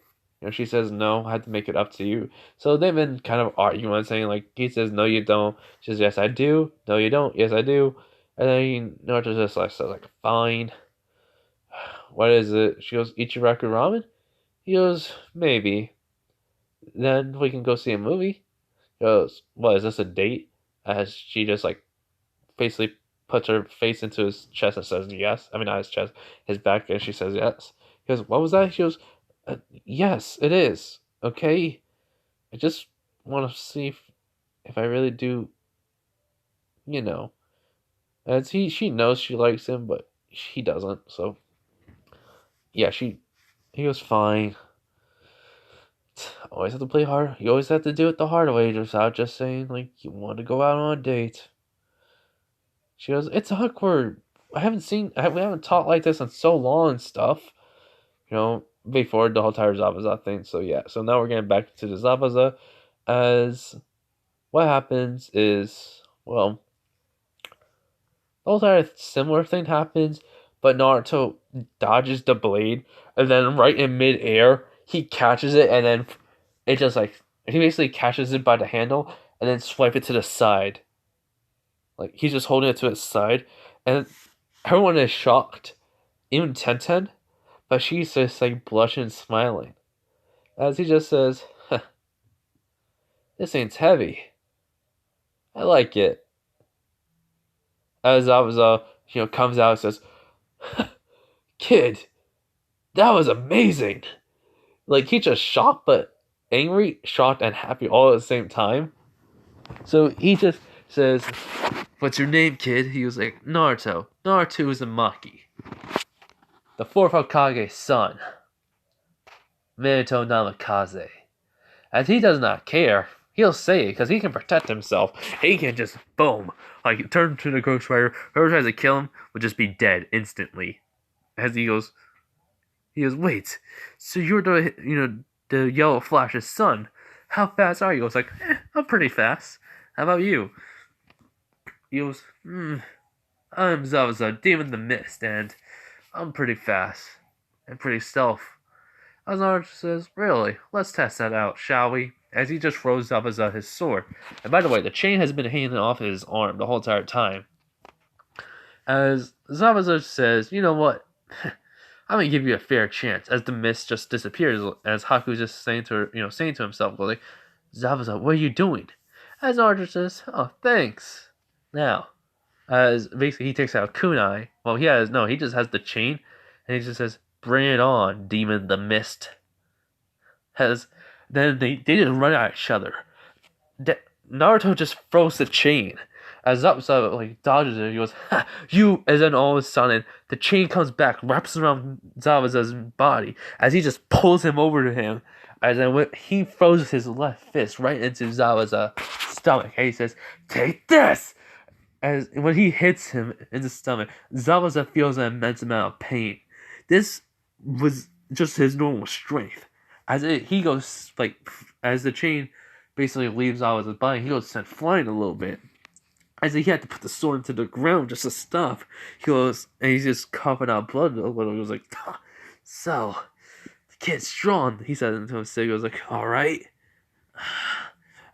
She says no, I had to make it up to you. So they've been kind of arguing, saying like he says no you don't. She says yes I do. No you don't. Yes I do. And then Naruto just like says like fine. What is it? She goes Ichiraku ramen? He goes maybe. Then we can go see a movie. He goes, what is this a date? As she just like basically puts her face into his chest and says yes. I mean, not his chest, his back, and she says yes. He goes, what was that? She goes, yes, it is. Okay. I just want to see if I really do, you know. As she knows she likes him, but he doesn't. So, yeah, he was fine. Always have to play hard. You always have to do it the hard way, just out just saying, like, you want to go out on a date. She goes, it's awkward. We haven't talked like this in so long and stuff. Before the whole entire Zabuza thing. So yeah, so now we're getting back to the Zabuza. As what happens is, well, the whole entire similar thing happens, but Naruto dodges the blade, and then right in midair, he catches it, and then it just like, he basically catches it by the handle, and then swipe it to the side. Like, he's just holding it to his side, and everyone is shocked. Even Tenten, but she's just like blushing and smiling. As he just says, huh, this thing's heavy. I like it. As Zabuza, comes out and says, kid, that was amazing. Like, he's just shocked, but angry, shocked, and happy all at the same time. So he just says, what's your name, kid? He was like, Naruto. Naruto Uzumaki. The fourth Hokage's son. Minato Namikaze. As he does not care, he'll say it because he can protect himself. He can just, boom, like turn to the Ghost Rider. Whoever tries to kill him would just be dead instantly. As he goes, wait, so you're the Yellow Flash's son. How fast are you? He goes like, I'm pretty fast. How about you? He goes, I'm Zabuza, Demon the Mist, and I'm pretty fast and pretty stealth. As Naruto says, really, let's test that out, shall we? As he just throws Zabuza his sword. And by the way, the chain has been hanging off his arm the whole entire time. As Zabuza says, you know what? I'm gonna give you a fair chance. As the mist just disappears, as Haku's just saying to himself, like, Zabuza, what are you doing? As Naruto says, oh, thanks. Now, as basically he takes out kunai. Well, he just has the chain, and he just says, bring it on, Demon the Mist. Then they just run at each other. Naruto just throws the chain. As Zabuza like dodges it, he goes, ha, you! And then all of a sudden, the chain comes back, wraps around Zabuza's body, as he just pulls him over to him. As then he throws his left fist right into Zabuza's stomach, and he says, take this! As when he hits him in the stomach, Zabuza feels an immense amount of pain. This was just his normal strength. As the chain basically leaves Zabuza's body, he goes sent flying a little bit. As he had to put the sword into the ground just to stop. He goes, and he's just coughing out blood a little. He was like, so, the kid's strong. He said into himself. He was like, alright.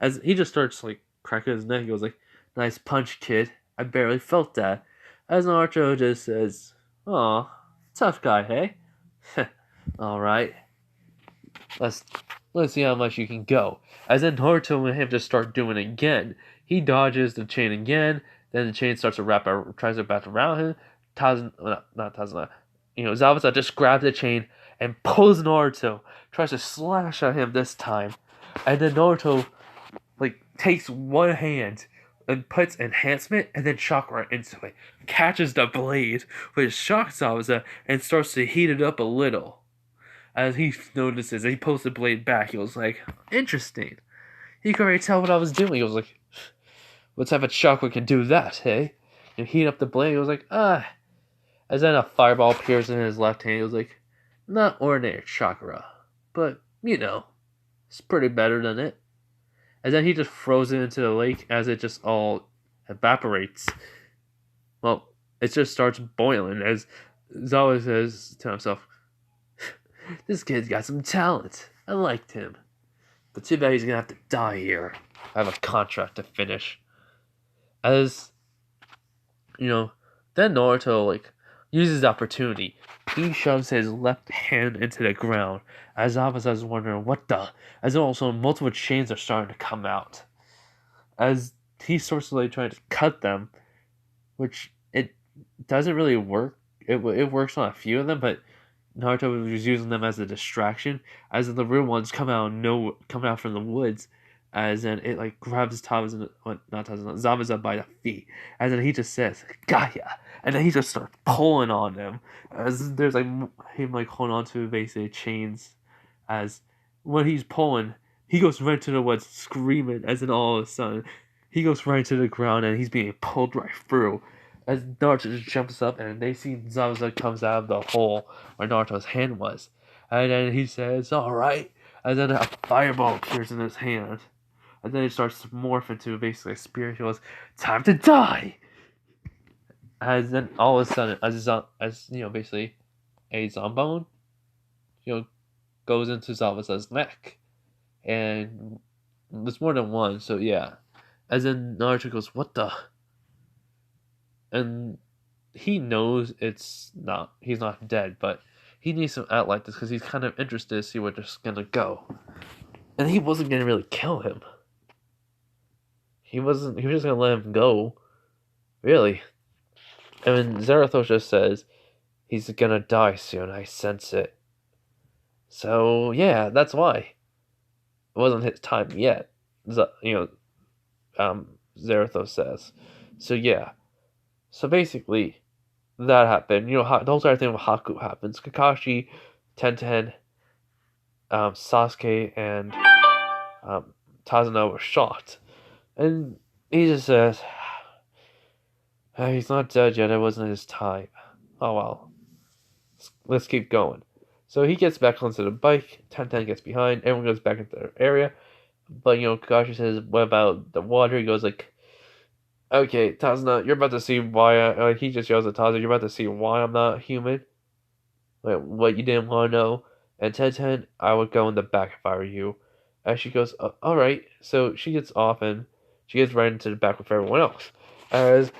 As he just starts like cracking his neck, he goes like, nice punch, kid. I barely felt that. As Naruto just says, aw, tough guy, hey? Alright. Let's see how much you can go. As then Naruto and him just start doing it again. He dodges the chain again. Then the chain starts to tries to wrap around him. Zabuza just grabs the chain and pulls Naruto. Tries to slash at him this time. And then Naruto takes one hand and puts enhancement and then chakra into it. Catches the blade, which shocks Zabuza and starts to heat it up a little. As he notices, he pulls the blade back. He was like, interesting. He could already tell what I was doing. He was like, what type of chakra can do that, hey? And heat up the blade. He was like, As then a fireball appears in his left hand. He was like, not ordinary chakra, but, it's pretty better than it. and then he just throws it into the lake as it just all evaporates. Well, it just starts boiling as Zawa says to himself, "This kid's got some talent. I liked him, but too bad he's gonna have to die here. I have a contract to finish." As you know, then Naruto uses the opportunity. He shoves his left hand into the ground as Zabuza is wondering what the. As also multiple chains are starting to come out. As he starts trying to cut them, which it doesn't really work. It works on a few of them, but Naruto was using them as a distraction. As the real ones come out from the woods, as then it grabs Zabuza by the feet, as then he just says Gaia, and then he just starts pulling on them. As there's him holding on to basically chains, as when he's pulling, he goes right to the woods screaming. As then all of a sudden, he goes right to the ground and he's being pulled right through. As Naruto just jumps up and they see Zabuza comes out of the hole where Naruto's hand was. And then he says, "Alright." And then a fireball appears in his hand. And then it starts to morph into basically a spirit. He goes, "Time to die!" As then all of a sudden, basically a zombone, goes into Zabuza's neck. And there's more than one, so yeah. As then Naruto goes, "What the?" And he knows he's not dead, but he needs to act like this because he's kind of interested to see where they're gonna go. And he wasn't gonna really kill him. He was just gonna let him go. Really. I mean, Zarathustra says he's gonna die soon, I sense it. So yeah, that's why. It wasn't his time yet. Zarathustra says. So yeah. So basically, that happened. The whole entire thing with Haku happens. Kakashi, Tenten, Sasuke, and Tazuna were shot. And he just says, he's not dead yet, it wasn't his time. Oh well. Let's keep going. So he gets back onto the bike, Tenten gets behind, everyone goes back into their area. But, Kakashi says, what about the water? He goes okay, Tazuna, you're about to see why he just yells at Tazuna, you're about to see why I'm not human. What you didn't want to know. And Tenten, I would go in the back if I were you. And she goes, alright. So she gets off and she gets right into the back with everyone else. As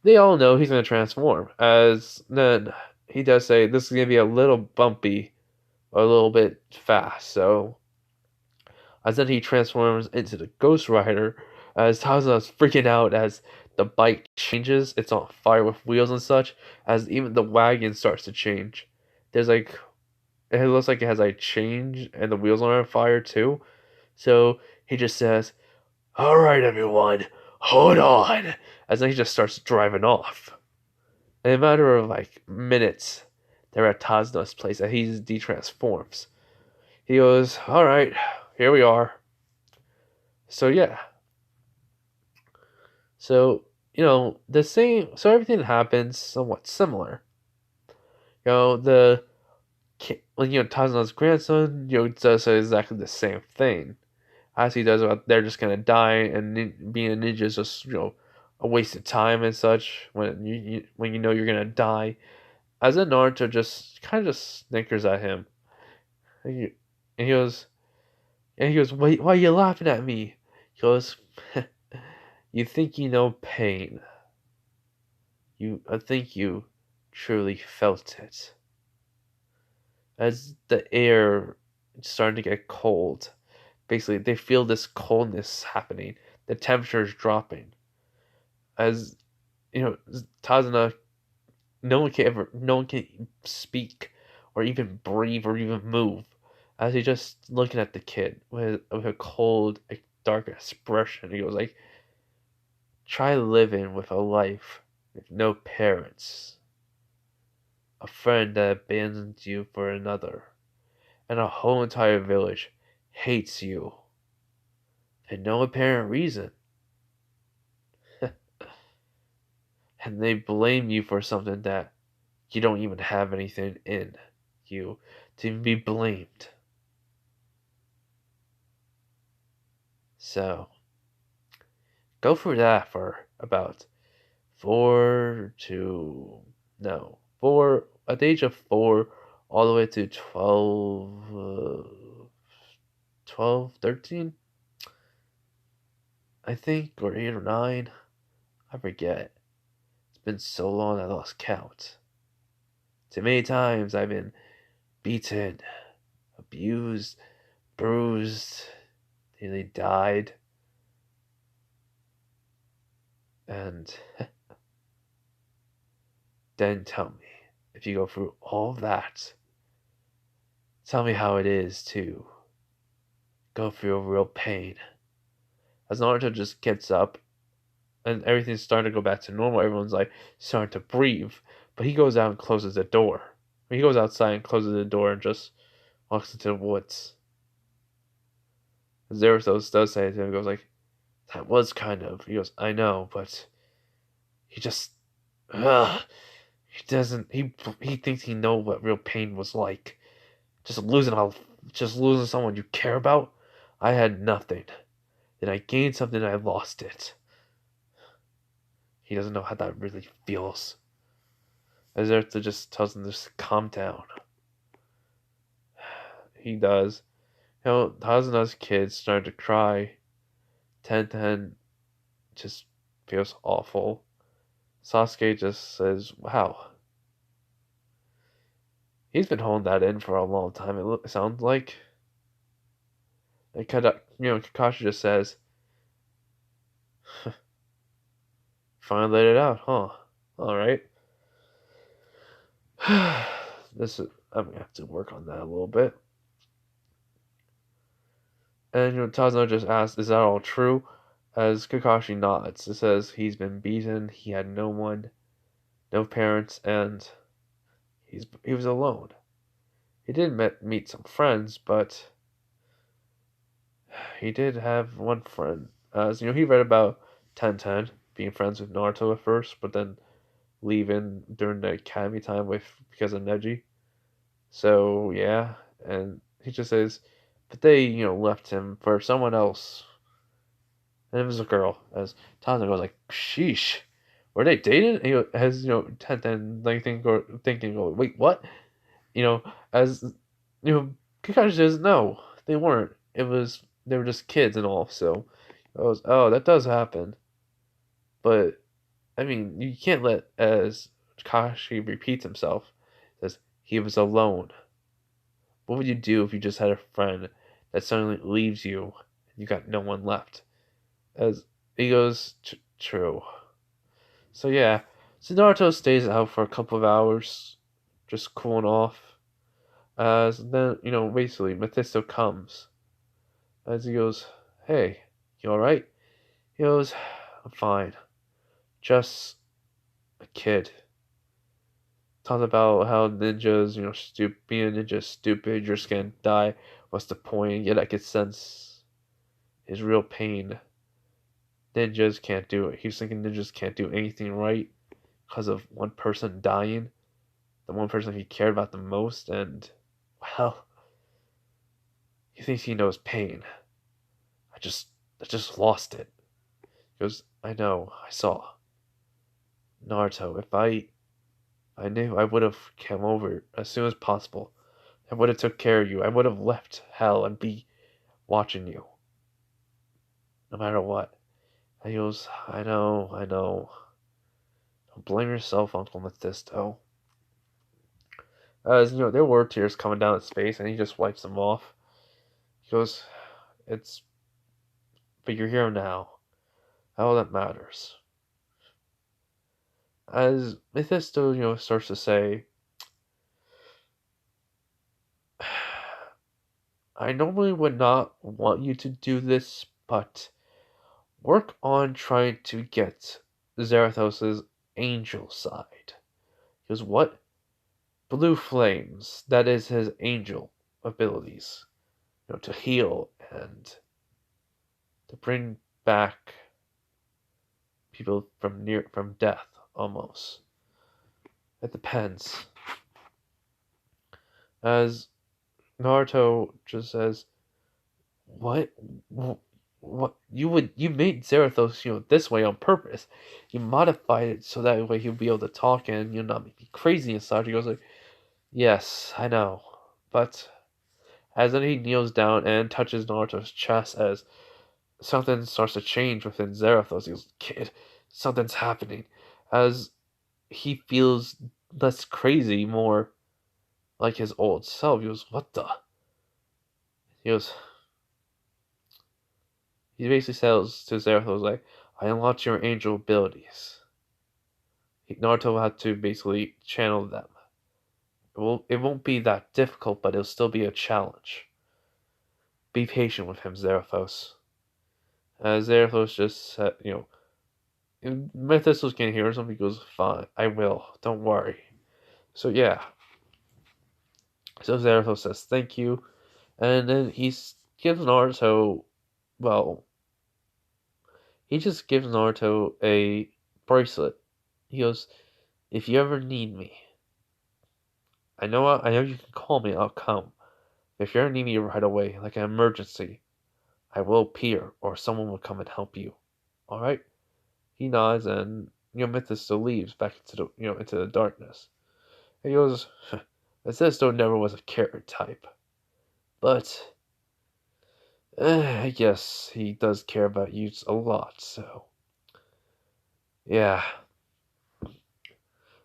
they all know he's going to transform. As then he does say this is going to be a little bumpy, a little bit fast. So as then he transforms into the Ghost Rider. As Tazuna's freaking out as the bike changes. It's on fire with wheels and such. As even the wagon starts to change. There's it looks like it has change and the wheels are on fire too. So he just says, "Alright everyone, hold on." As then he just starts driving off. In a matter of minutes, they're at Tazuna's place and he de-transforms. He goes, "Alright, here we are." So yeah. So, the same, so everything happens somewhat similar. Tazuna's grandson, does exactly the same thing as he does about they're just gonna die and being a ninja is just a waste of time and such when you know you're gonna die. As a Naruto just kind of just snickers at him, and he goes, why are you laughing at me? He goes, you think you know pain. I think you truly felt it. As the air is starting to get cold, basically they feel this coldness happening. The temperature is dropping. As Tazuna, no one can speak or even breathe or even move. As he's just looking at the kid with a cold, dark expression. He goes try living with a life with no parents. A friend that abandons you for another. And a whole entire village hates you. For no apparent reason. And they blame you for something that you don't even have anything in you to be blamed. So go through that for about 4 at the age of 4 all the way to 12, 13, I think, or 8 or 9. I forget. It's been so long I lost count. Too many times I've been beaten, abused, bruised, nearly died, and then tell me, if you go through all that, tell me how it is to go through a real pain. As Naruto just gets up and everything's starting to go back to normal, everyone's like starting to breathe, but he goes out and closes the door. He goes outside and closes the door and just walks into the woods. Zerathos does say to him, he goes like, that was kind of. He goes, I know, but he just, ugh, he doesn't. He thinks he know what real pain was like. Just losing someone you care about. I had nothing. Then I gained something and I lost it. He doesn't know how that really feels. Azertha just tells him to just calm down. He does. You know, Hazuna's kids start to cry. Ten just feels awful. Sasuke just says, wow. He's been holding that in for a long time, it sounds like. And Kakashi just says, finally let it out, huh? Alright. I'm gonna have to work on that a little bit. And Tazno just asks, is that all true? As Kakashi nods, it says he's been beaten, he had no one, no parents, and he was alone. He did meet some friends, but he did have one friend. As he read about Tenten being friends with Naruto at first, but then leaving during the academy time because of Neji. So yeah, and he just says, but they left him for someone else, and it was a girl. As Tazno goes like, sheesh, were they dating? And has Tenten like thinking, wait, what? As Kakashi says, no, they weren't. They were just kids and all. So I was, oh, that does happen. But I mean, you can't let as Kakashi repeats himself, says he was alone. What would you do if you just had a friend that suddenly leaves you and you got no one left? As he goes, true. So yeah, so Naruto stays out for a couple of hours, just cooling off. As then, basically, Mephisto comes. As he goes, hey, you alright? He goes, I'm fine. Just a kid. Talks about how ninjas, being a ninja is stupid, you're just gonna die. What's the point? Yet I could sense his real pain. Ninjas can't do it. He's thinking ninjas can't do anything right because of one person dying. The one person he cared about the most, and, well, he thinks he knows pain. I just lost it. He goes, I know, I saw. Naruto, if I knew, I would have come over as soon as possible. I would have took care of you. I would have left hell and be watching you. No matter what. And he goes, I know, I know. Don't blame yourself, Uncle Mephisto. As there were tears coming down his face, and he just wipes them off. He goes, but you're here now. All that matters. As Mephisto, starts to say, I normally would not want you to do this, but work on trying to get Zarathos' angel side. He goes, what? Blue flames. That is his angel abilities. To heal and to bring back people from death almost. It depends. As Naruto just says, what? what you made Zarathos, this way on purpose. You modified it so that way he'll be able to talk and not make me crazy inside. He goes like, yes, I know. But as then he kneels down and touches Naruto's chest as something starts to change within Zarathos. He goes, kid, something's happening. As he feels less crazy, more like his old self. He goes, what the? He goes, he basically says to Zarathos like, I unlocked your angel abilities. Naruto had to basically channel them. It won't be that difficult, but it'll still be a challenge. Be patient with him, Zarathos. Zarathos just said, Mephistos can't hear something. He goes, fine, I will. Don't worry. So yeah. So Zarathos says thank you, and then gives Naruto, well, he just gives Naruto a bracelet. He goes, if you ever need me, I know you can call me. I'll come. If you ever need me right away, like an emergency, I will appear, or someone will come and help you. All right? He nods, and Mephisto leaves back into the darkness. And he goes, Mephisto never was a carrot type, but I guess he does care about you a lot. So yeah.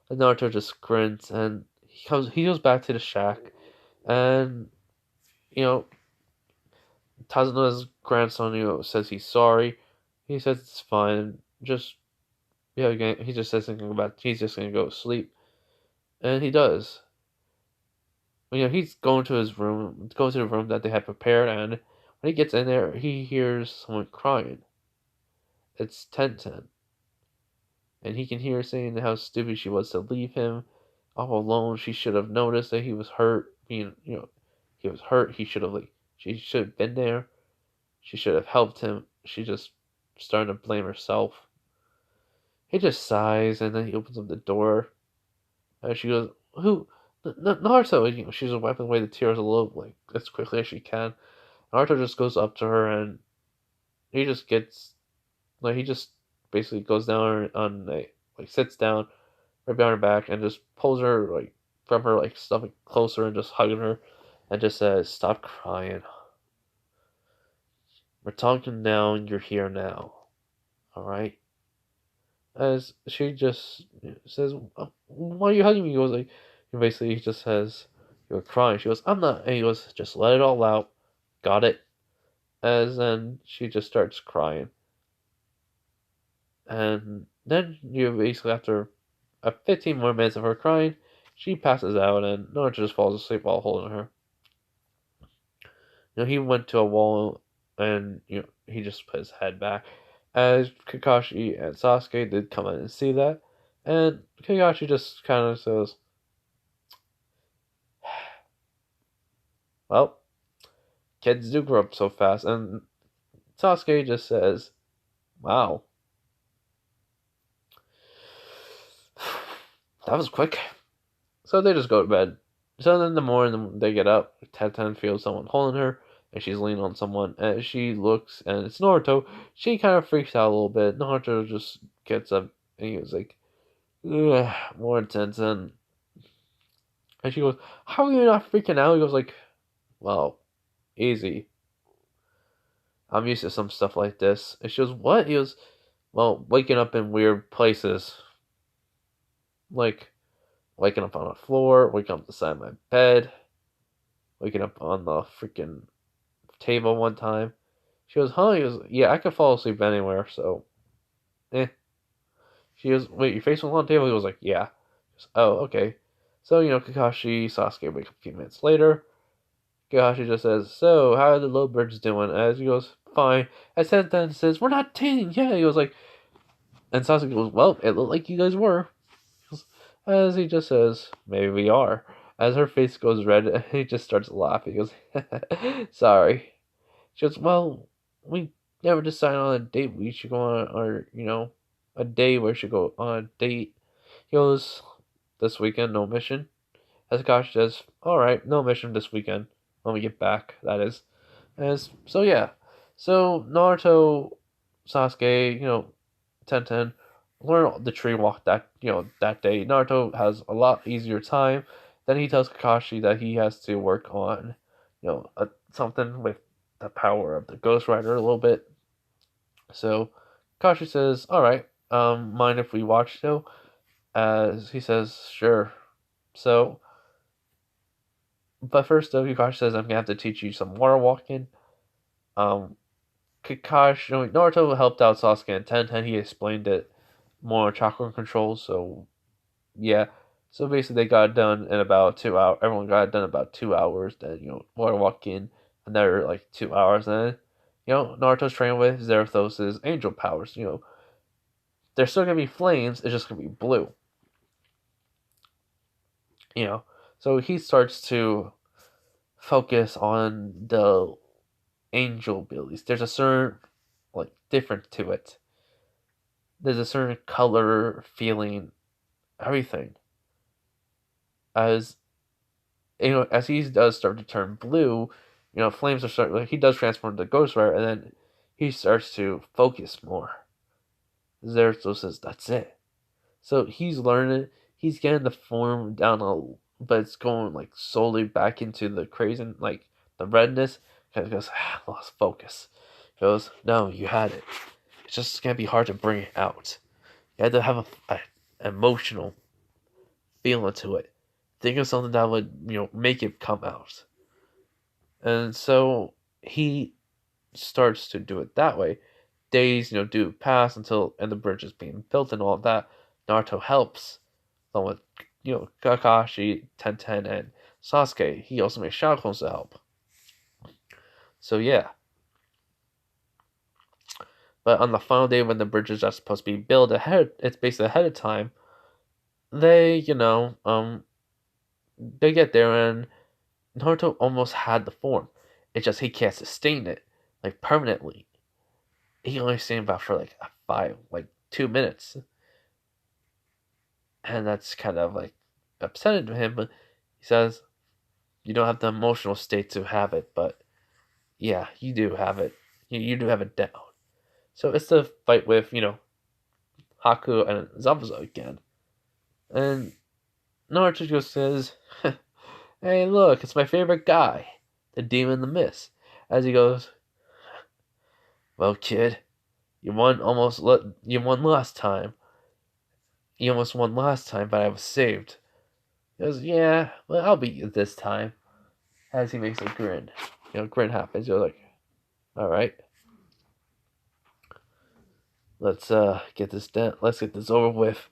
And Naruto just grins, and he goes back to the shack, and you know Tazuna's grandson, says he's sorry. He says it's fine. Just again, he just says something about he's just gonna go to sleep, and he does. He's going to his room, goes to the room that they had prepared, and when he gets in there, he hears someone crying. It's Tenten, and he can hear her saying how stupid she was to leave him all alone. She should have noticed that he was hurt. He was hurt. She should have been there. She should have helped him. She just started to blame herself. He just sighs, and then he opens up the door. And she goes, "Who? Naruto?" And, she's wiping away the tears a little, like as quickly as she can. Naruto just goes up to her, and he just gets, he just basically goes down on sits down right behind her back, and just pulls her from her stomach closer, and just hugging her, and just says, "Stop crying. We're talking now, and you're here now. All right." As she just says, "Why are you hugging me?" He goes basically he just says, "You're crying." She goes, "I'm not." And he goes, "Just let it all out. Got it." As then she just starts crying, and then basically after 15 more minutes of her crying, she passes out, and Naruto just falls asleep while holding her. He went to a wall, and he just put his head back. As Kakashi and Sasuke did come in and see that, and Kakashi just kind of says, "Well, kids do grow up so fast," and Sasuke just says, "Wow, that was quick." So they just go to bed. So then in the morning they get up. Tenten feels someone holding her, and she's leaning on someone. And she looks, and it's Naruto. She kind of freaks out a little bit. Naruto just gets up, and he was like, "Ugh, more intense." And she goes, "How are you not freaking out?" He goes like, "Well, easy. I'm used to some stuff like this." And she goes, "What?" He goes, "Well, waking up in weird places. Like, waking up on the floor, waking up on the side of my bed, waking up on the freaking table one time." She goes, "Huh?" He goes, "Yeah, I could fall asleep anywhere, so, eh." She goes, "Wait, your face was on the table?" He was like, "Yeah." She goes, "Oh, okay." So, Kakashi, Sasuke wake up a few minutes later. Kakashi just says, "So, how are the little birds doing?" As he goes, "Fine." And then says, "We're not dating." Yeah, he goes like, and Sasuke goes, "Well, it looked like you guys were." As he just says, "Maybe we are." As her face goes red, he just starts laughing. He goes, "Sorry." She goes, "Well, we never decided on a date we should go on, or, a day where we should go on a date." He goes, "This weekend, no mission." As Akash says, "Alright, no mission this weekend. When we get back, that is." So yeah. So Naruto, Sasuke, Tenten learn the tree walk that day. Naruto has a lot easier time. Then he tells Kakashi that he has to work on, something with the power of the Ghost Rider a little bit. So Kakashi says, "All right, mind if we watch though?" As he says, "Sure." So, but first though, Kakashi says, "I'm gonna have to teach you some water walking." Um, Kakashi, Naruto helped out Sasuke and Tenten. He explained it more chakra control. So yeah, so basically they got it done in about 2 hours. Everyone got it done in about 2 hours. Then water walking another like 2 hours. Then Naruto's training with Zarathos's angel powers. There's still gonna be flames. It's just gonna be blue. You know, so he starts to focus on the angel abilities. There's a certain difference to it. There's a certain color, feeling, everything. As as he does start to turn blue, flames are starting. Like, he does transform to Ghost Rider, and then he starts to focus more. Zeratul says, "That's it." So he's learning. He's getting the form down but it's going like slowly back into the crazy, like the redness. Because he goes, lost focus. He goes, "No, you had it. It's just gonna be hard to bring it out. You had to have a emotional feeling to it. Think of something that would make it come out." And so he starts to do it that way. Days do pass until and the bridge is being built and all of that. Naruto helps along with Kakashi, Tenten, and Sasuke. He also makes Shadow to help. So yeah. But on the final day when the bridges are supposed to be built it's basically ahead of time. They they get there and Naruto almost had the form. It's just he can't sustain it like permanently. He only sustained about for like 2 minutes, and that's kind of like upsetting to him. But he says you don't have the emotional state to have it, but yeah, you do have it. You do have it down. So it's the fight with Haku and Zabuza again, and Naruto just says, "Hey, look, it's my favorite guy, the demon in the mist." As he goes, "Well, kid, you won last time. You almost won last time, but I was saved." He goes, "Yeah, well, I'll beat you this time." As he makes a grin, grin happens. You're like, "All right, let's get this done. Let's get this over with."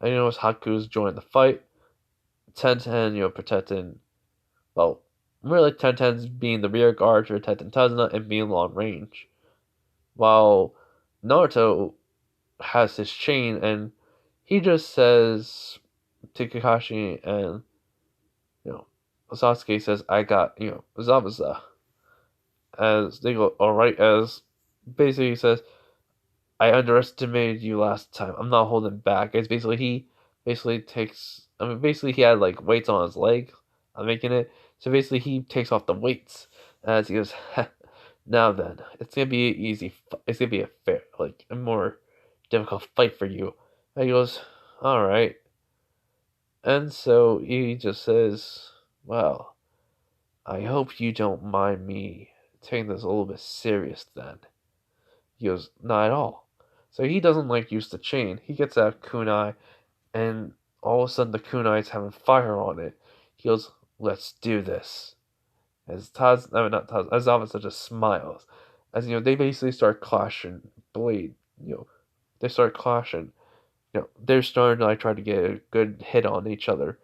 And as Haku's joined the fight, Tenten, protecting. Well, really, Tenten's being the rear guard to protect Tazuna and being long range, while Naruto has his chain and he just says to Kakashi and Sasuke says, "I got Zabuza." As they go, all right. As basically he says, "I underestimated you last time. I'm not holding back." It's basically he basically takes. I mean, basically he had like weights on his leg. I'm making it. So basically he takes off the weights as he goes. "Now then, it's gonna be easy. It's gonna be a fair, like a more difficult fight for you." And he goes, "All right." And so he just says, "Well, I hope you don't mind me taking this a little bit serious then." He goes, "Not at all." So he doesn't use the chain. He gets out kunai, and all of a sudden the kunai is having fire on it. He goes, "Let's do this." As not Taz, as Zavasa just smiles. As they basically start clashing blade. They start clashing. They're starting to try to get a good hit on each other.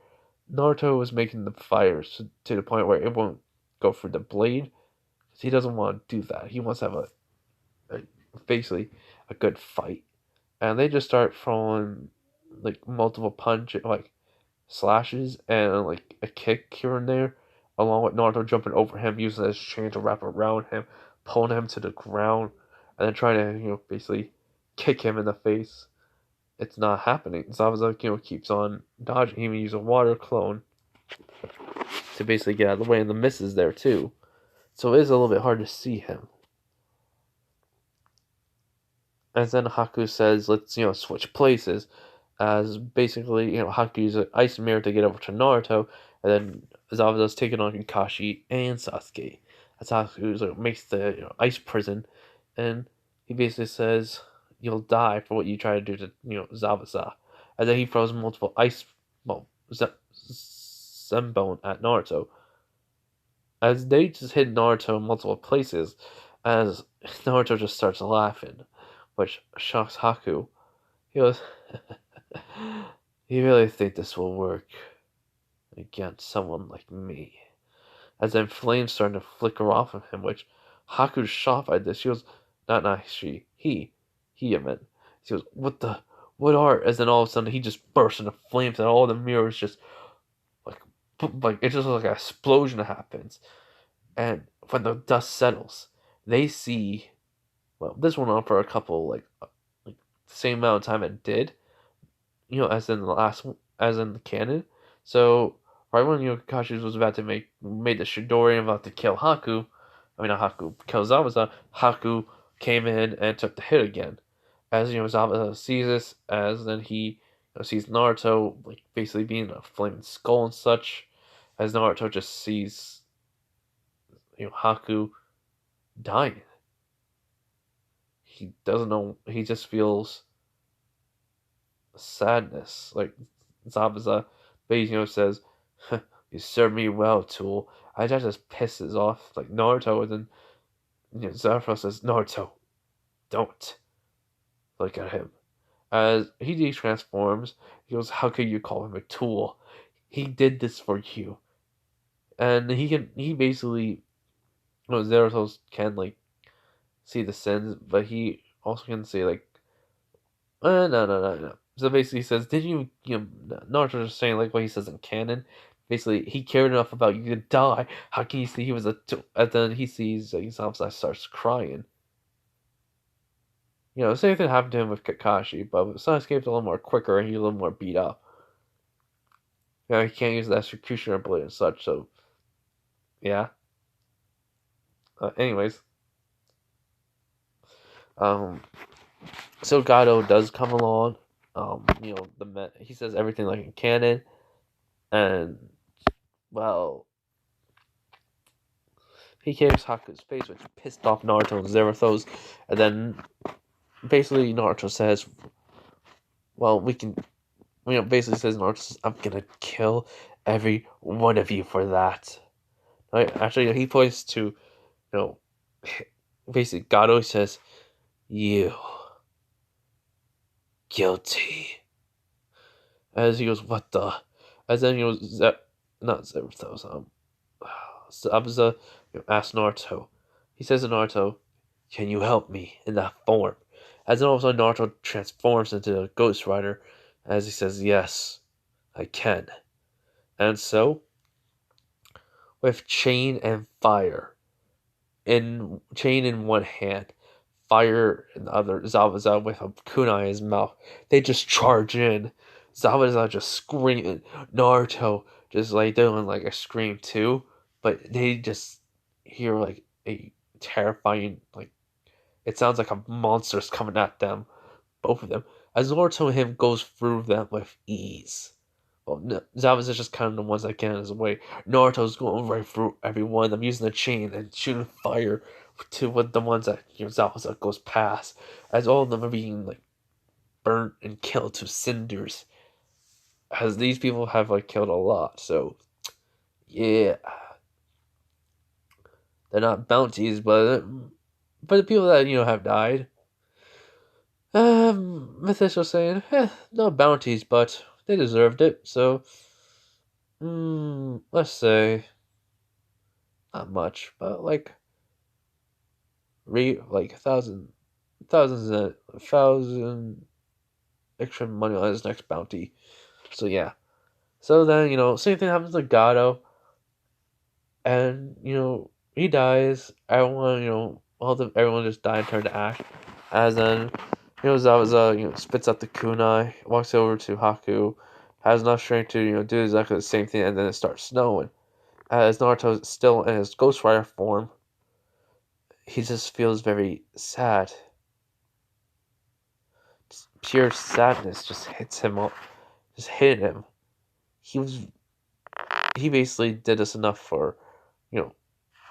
Naruto was making the fires to the point where it won't go through the blade. He doesn't want to do that. He wants to have a basically a good fight. And they just start throwing multiple slashes and a kick here and there, along with Naruto jumping over him, using his chain to wrap around him, pulling him to the ground, and then trying to basically kick him in the face. It's not happening. Zabuza keeps on dodging. He even uses a water clone to basically get out of the way, and the mist is there too, so it is a little bit hard to see him. And then Haku says, let's, switch places. As basically, Haku uses an ice mirror to get over to Naruto, and then Zabuza's taking on Kakashi and Sasuke. As Haku makes the ice prison, and he basically says, "You'll die for what you try to do to Zabuza." And then he throws multiple ice, well, Zenbone at Naruto. As they just hit Naruto in multiple places, as Naruto just starts laughing, which shocks Haku. He goes, "You really think this will work against someone like me?" As then flames starting to flicker off of him, which Haku's shocked by this. He goes, not she, he, I meant. He goes, what are? As then all of a sudden he just bursts into flames, and all the mirrors just like, it just looks like an explosion happens. And when the dust settles, they see. Well, this went on for a couple like the same amount of time it did, as in the last, as in the canon. So right when Kakashi was about to made the Shidori and about to kill Haku, I mean not Haku, kill Zabuza, Haku came in and took the hit again. As Zabuza sees this, as then he sees Naruto like basically being a flaming skull and such, as Naruto just sees Haku dying. He doesn't know. He just feels sadness. Like Zabuza basically says, "You served me well, tool." I just pisses off like Naruto, and then Zafra says, "Naruto, don't look at him." As he de-transforms, he goes, "How could you call him a tool? He did this for you." And he basically, Zeratos can like see the sins, but he also can say like, no. So basically, he says, "Did Naruto just saying like what he says in canon? Basically, he cared enough about you to die. How can you see he was a?" And then he sees himself and starts crying. The same thing happened to him with Kakashi, but with Sasuke's a little more quicker and he's a little more beat up. He can't use the executioner blade and such. So, yeah. Anyways, um, so Gato does come along. He says everything like in canon, and well, he carries Haku's face, which pissed off Naruto and Zerathos, and then basically Naruto says, "Well, we can." Basically says Naruto says, "I'm gonna kill every one of you for that." Actually, he points to, basically Gato says, "You guilty." As he goes, "What the?" As then he goes, not Zerathos, Zabuza asks Naruto. He says to Naruto, "Can you help me in that form?" As then all of a sudden Naruto transforms into a Ghost Rider, as he says, "Yes, I can." And so, with chain and fire, chain in one hand, fire in the other, Zabuza with a kunai in his mouth, they just charge in. Zabuza just screaming, Naruto just like doing like a scream too, but they just hear like a terrifying like it sounds like a monster's coming at them, both of them. As Naruto and him goes through them with ease. Well, Zabuza is just kind of the ones that get in his way. Naruto's going right through everyone. I'm using the chain and shooting fire to with the ones that Zabuza goes past. As all of them are being like burnt and killed to cinders. As these people have like killed a lot, so yeah, they're not bounties, but the people that have died. Mythos was saying, no bounties, but they deserved it. So, let's say not much, but like like a thousand extra money on his next bounty. So yeah. So then same thing happens to Gato, and he dies. Everyone everyone just died and turned to ash. As then Zabuza spits out the kunai, walks over to Haku, has enough strength to do exactly the same thing, and then it starts snowing. As Naruto is still in his Ghost Rider form, he just feels very sad. pure sadness just just hit him. He was he basically did this enough for, you know,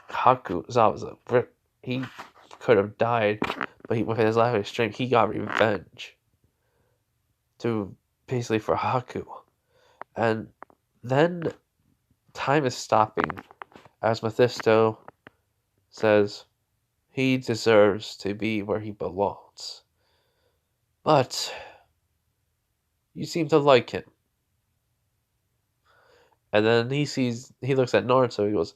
Haku Zabuza. He could have died, but with his lack of strength, he got revenge to basically for Haku. And then time is stopping as Mephisto says he deserves to be where he belongs. But you seem to like him. And then he looks at Naruto, he goes,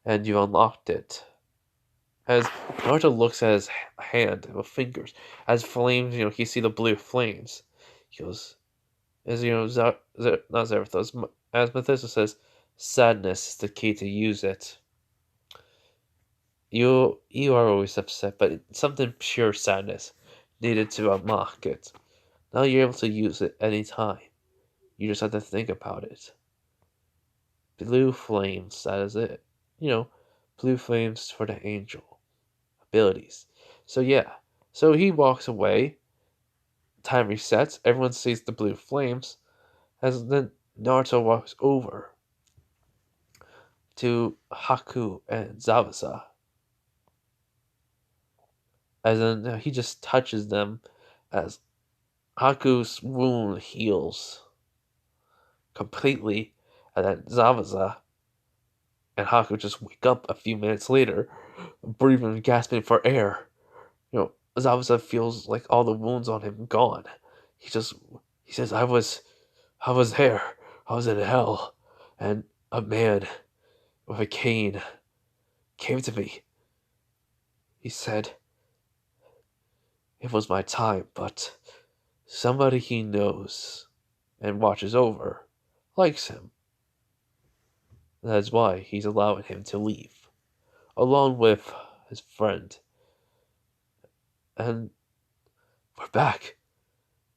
and you unlocked it. As Naruto looks at his hand with fingers, as flames, he see the blue flames. He goes, as not Zarathos, as Mephisto says, sadness is the key to use it. You are always upset, but something pure sadness needed to unlock it. Now you're able to use it anytime. You just have to think about it. Blue flames, that is it. Blue flames for the angel abilities. So yeah. So he walks away. Time resets. Everyone sees the blue flames. As then Naruto walks over to Haku and Zabuza. As then he just touches them as Haku's wound heals completely. And then Zabuza and Haku just wake up a few minutes later, breathing and gasping for air. Zabuza feels like all the wounds on him gone. He says, I was there. I was in hell. And a man with a cane came to me. He said, it was my time, but somebody he knows and watches over likes him. That's why he's allowing him to leave, along with his friend. And we're back.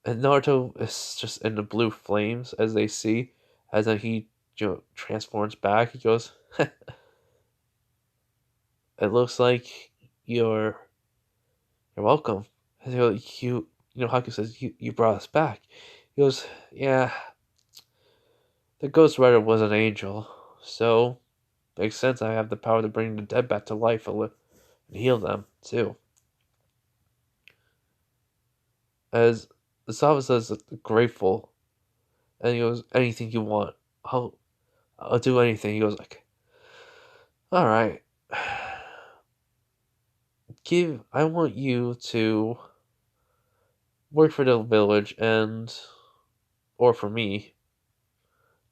And Naruto is just in the blue flames as they see, as then he transforms back. He goes, it looks like you're welcome. And Haku says, you brought us back. He goes, yeah, the Ghost Rider was an angel, so makes sense. I have the power to bring the dead back to life and heal them too. As Saba says, grateful, and he goes, anything you want, I'll do anything. He goes like, all right, I want you to work for the village or for me.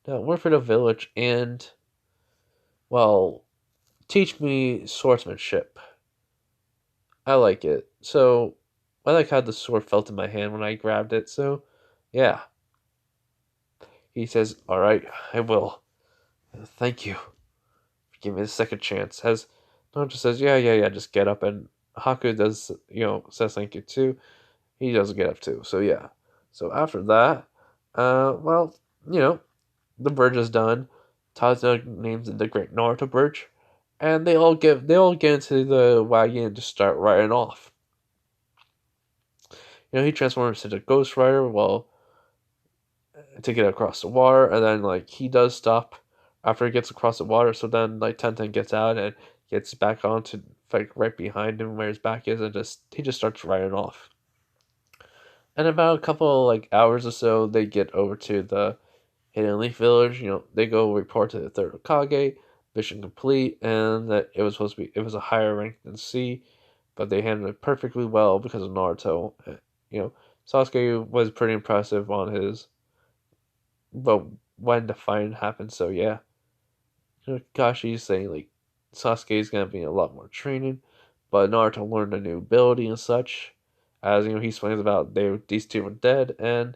No, work for the village and, well, teach me swordsmanship. I like it. So, I like how the sword felt in my hand when I grabbed it. So, yeah. He says, all right, I will. Thank you. Give me a second chance. As Naruto says, yeah, just get up. And Haku does, says thank you too. He does get up too. So, yeah. So, after that, well, the bridge is done. Taza names it the Great Naruto Bridge. And they all get into the wagon and just start riding off. He transforms into Ghost Rider, to get across the water, and then he does stop after he gets across the water. So then Tenten gets out and gets back onto right behind him where his back is, and he just starts riding off. And about a couple hours or so, they get over to the Hidden Leaf Village. They go report to the third Hokage, mission complete, and that it was a higher rank than C, but they handled it perfectly well because of Naruto. Sasuke was pretty impressive on his, but when the fight happened, so yeah. Kakashi's saying Sasuke's gonna be a lot more training, but Naruto learned a new ability and such. As he explains about these two were dead, and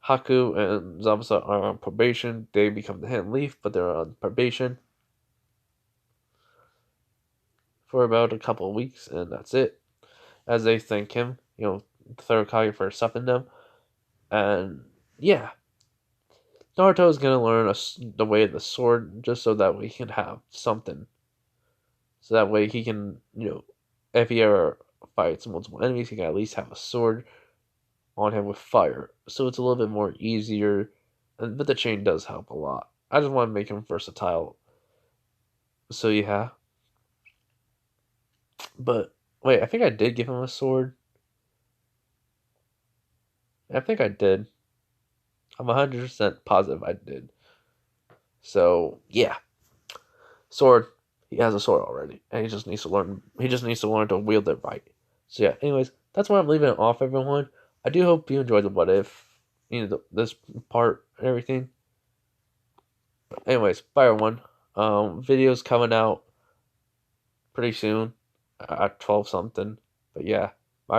Haku and Zabuza are on probation. They become the Hidden Leaf, but they're on probation for about a couple of weeks, and that's it. As they thank him, the third Hokage for stopping them, and yeah. Naruto is gonna learn the way of the sword just so that way he can have something. So that way he can, if he ever fights multiple enemies, he can at least have a sword on him with fire, so it's a little bit more easier. But the chain does help a lot. I just want to make him versatile. So yeah. But wait, I think I did give him a sword. I think I did. I'm 100% positive I did. So yeah, sword. He has a sword already, and he just needs to learn. He just needs to learn to wield it right. So yeah. Anyways, that's where I'm leaving it off, everyone. I do hope you enjoyed the what if, this part and everything. But anyways, bye everyone. Videos coming out pretty soon at 12 something. But yeah.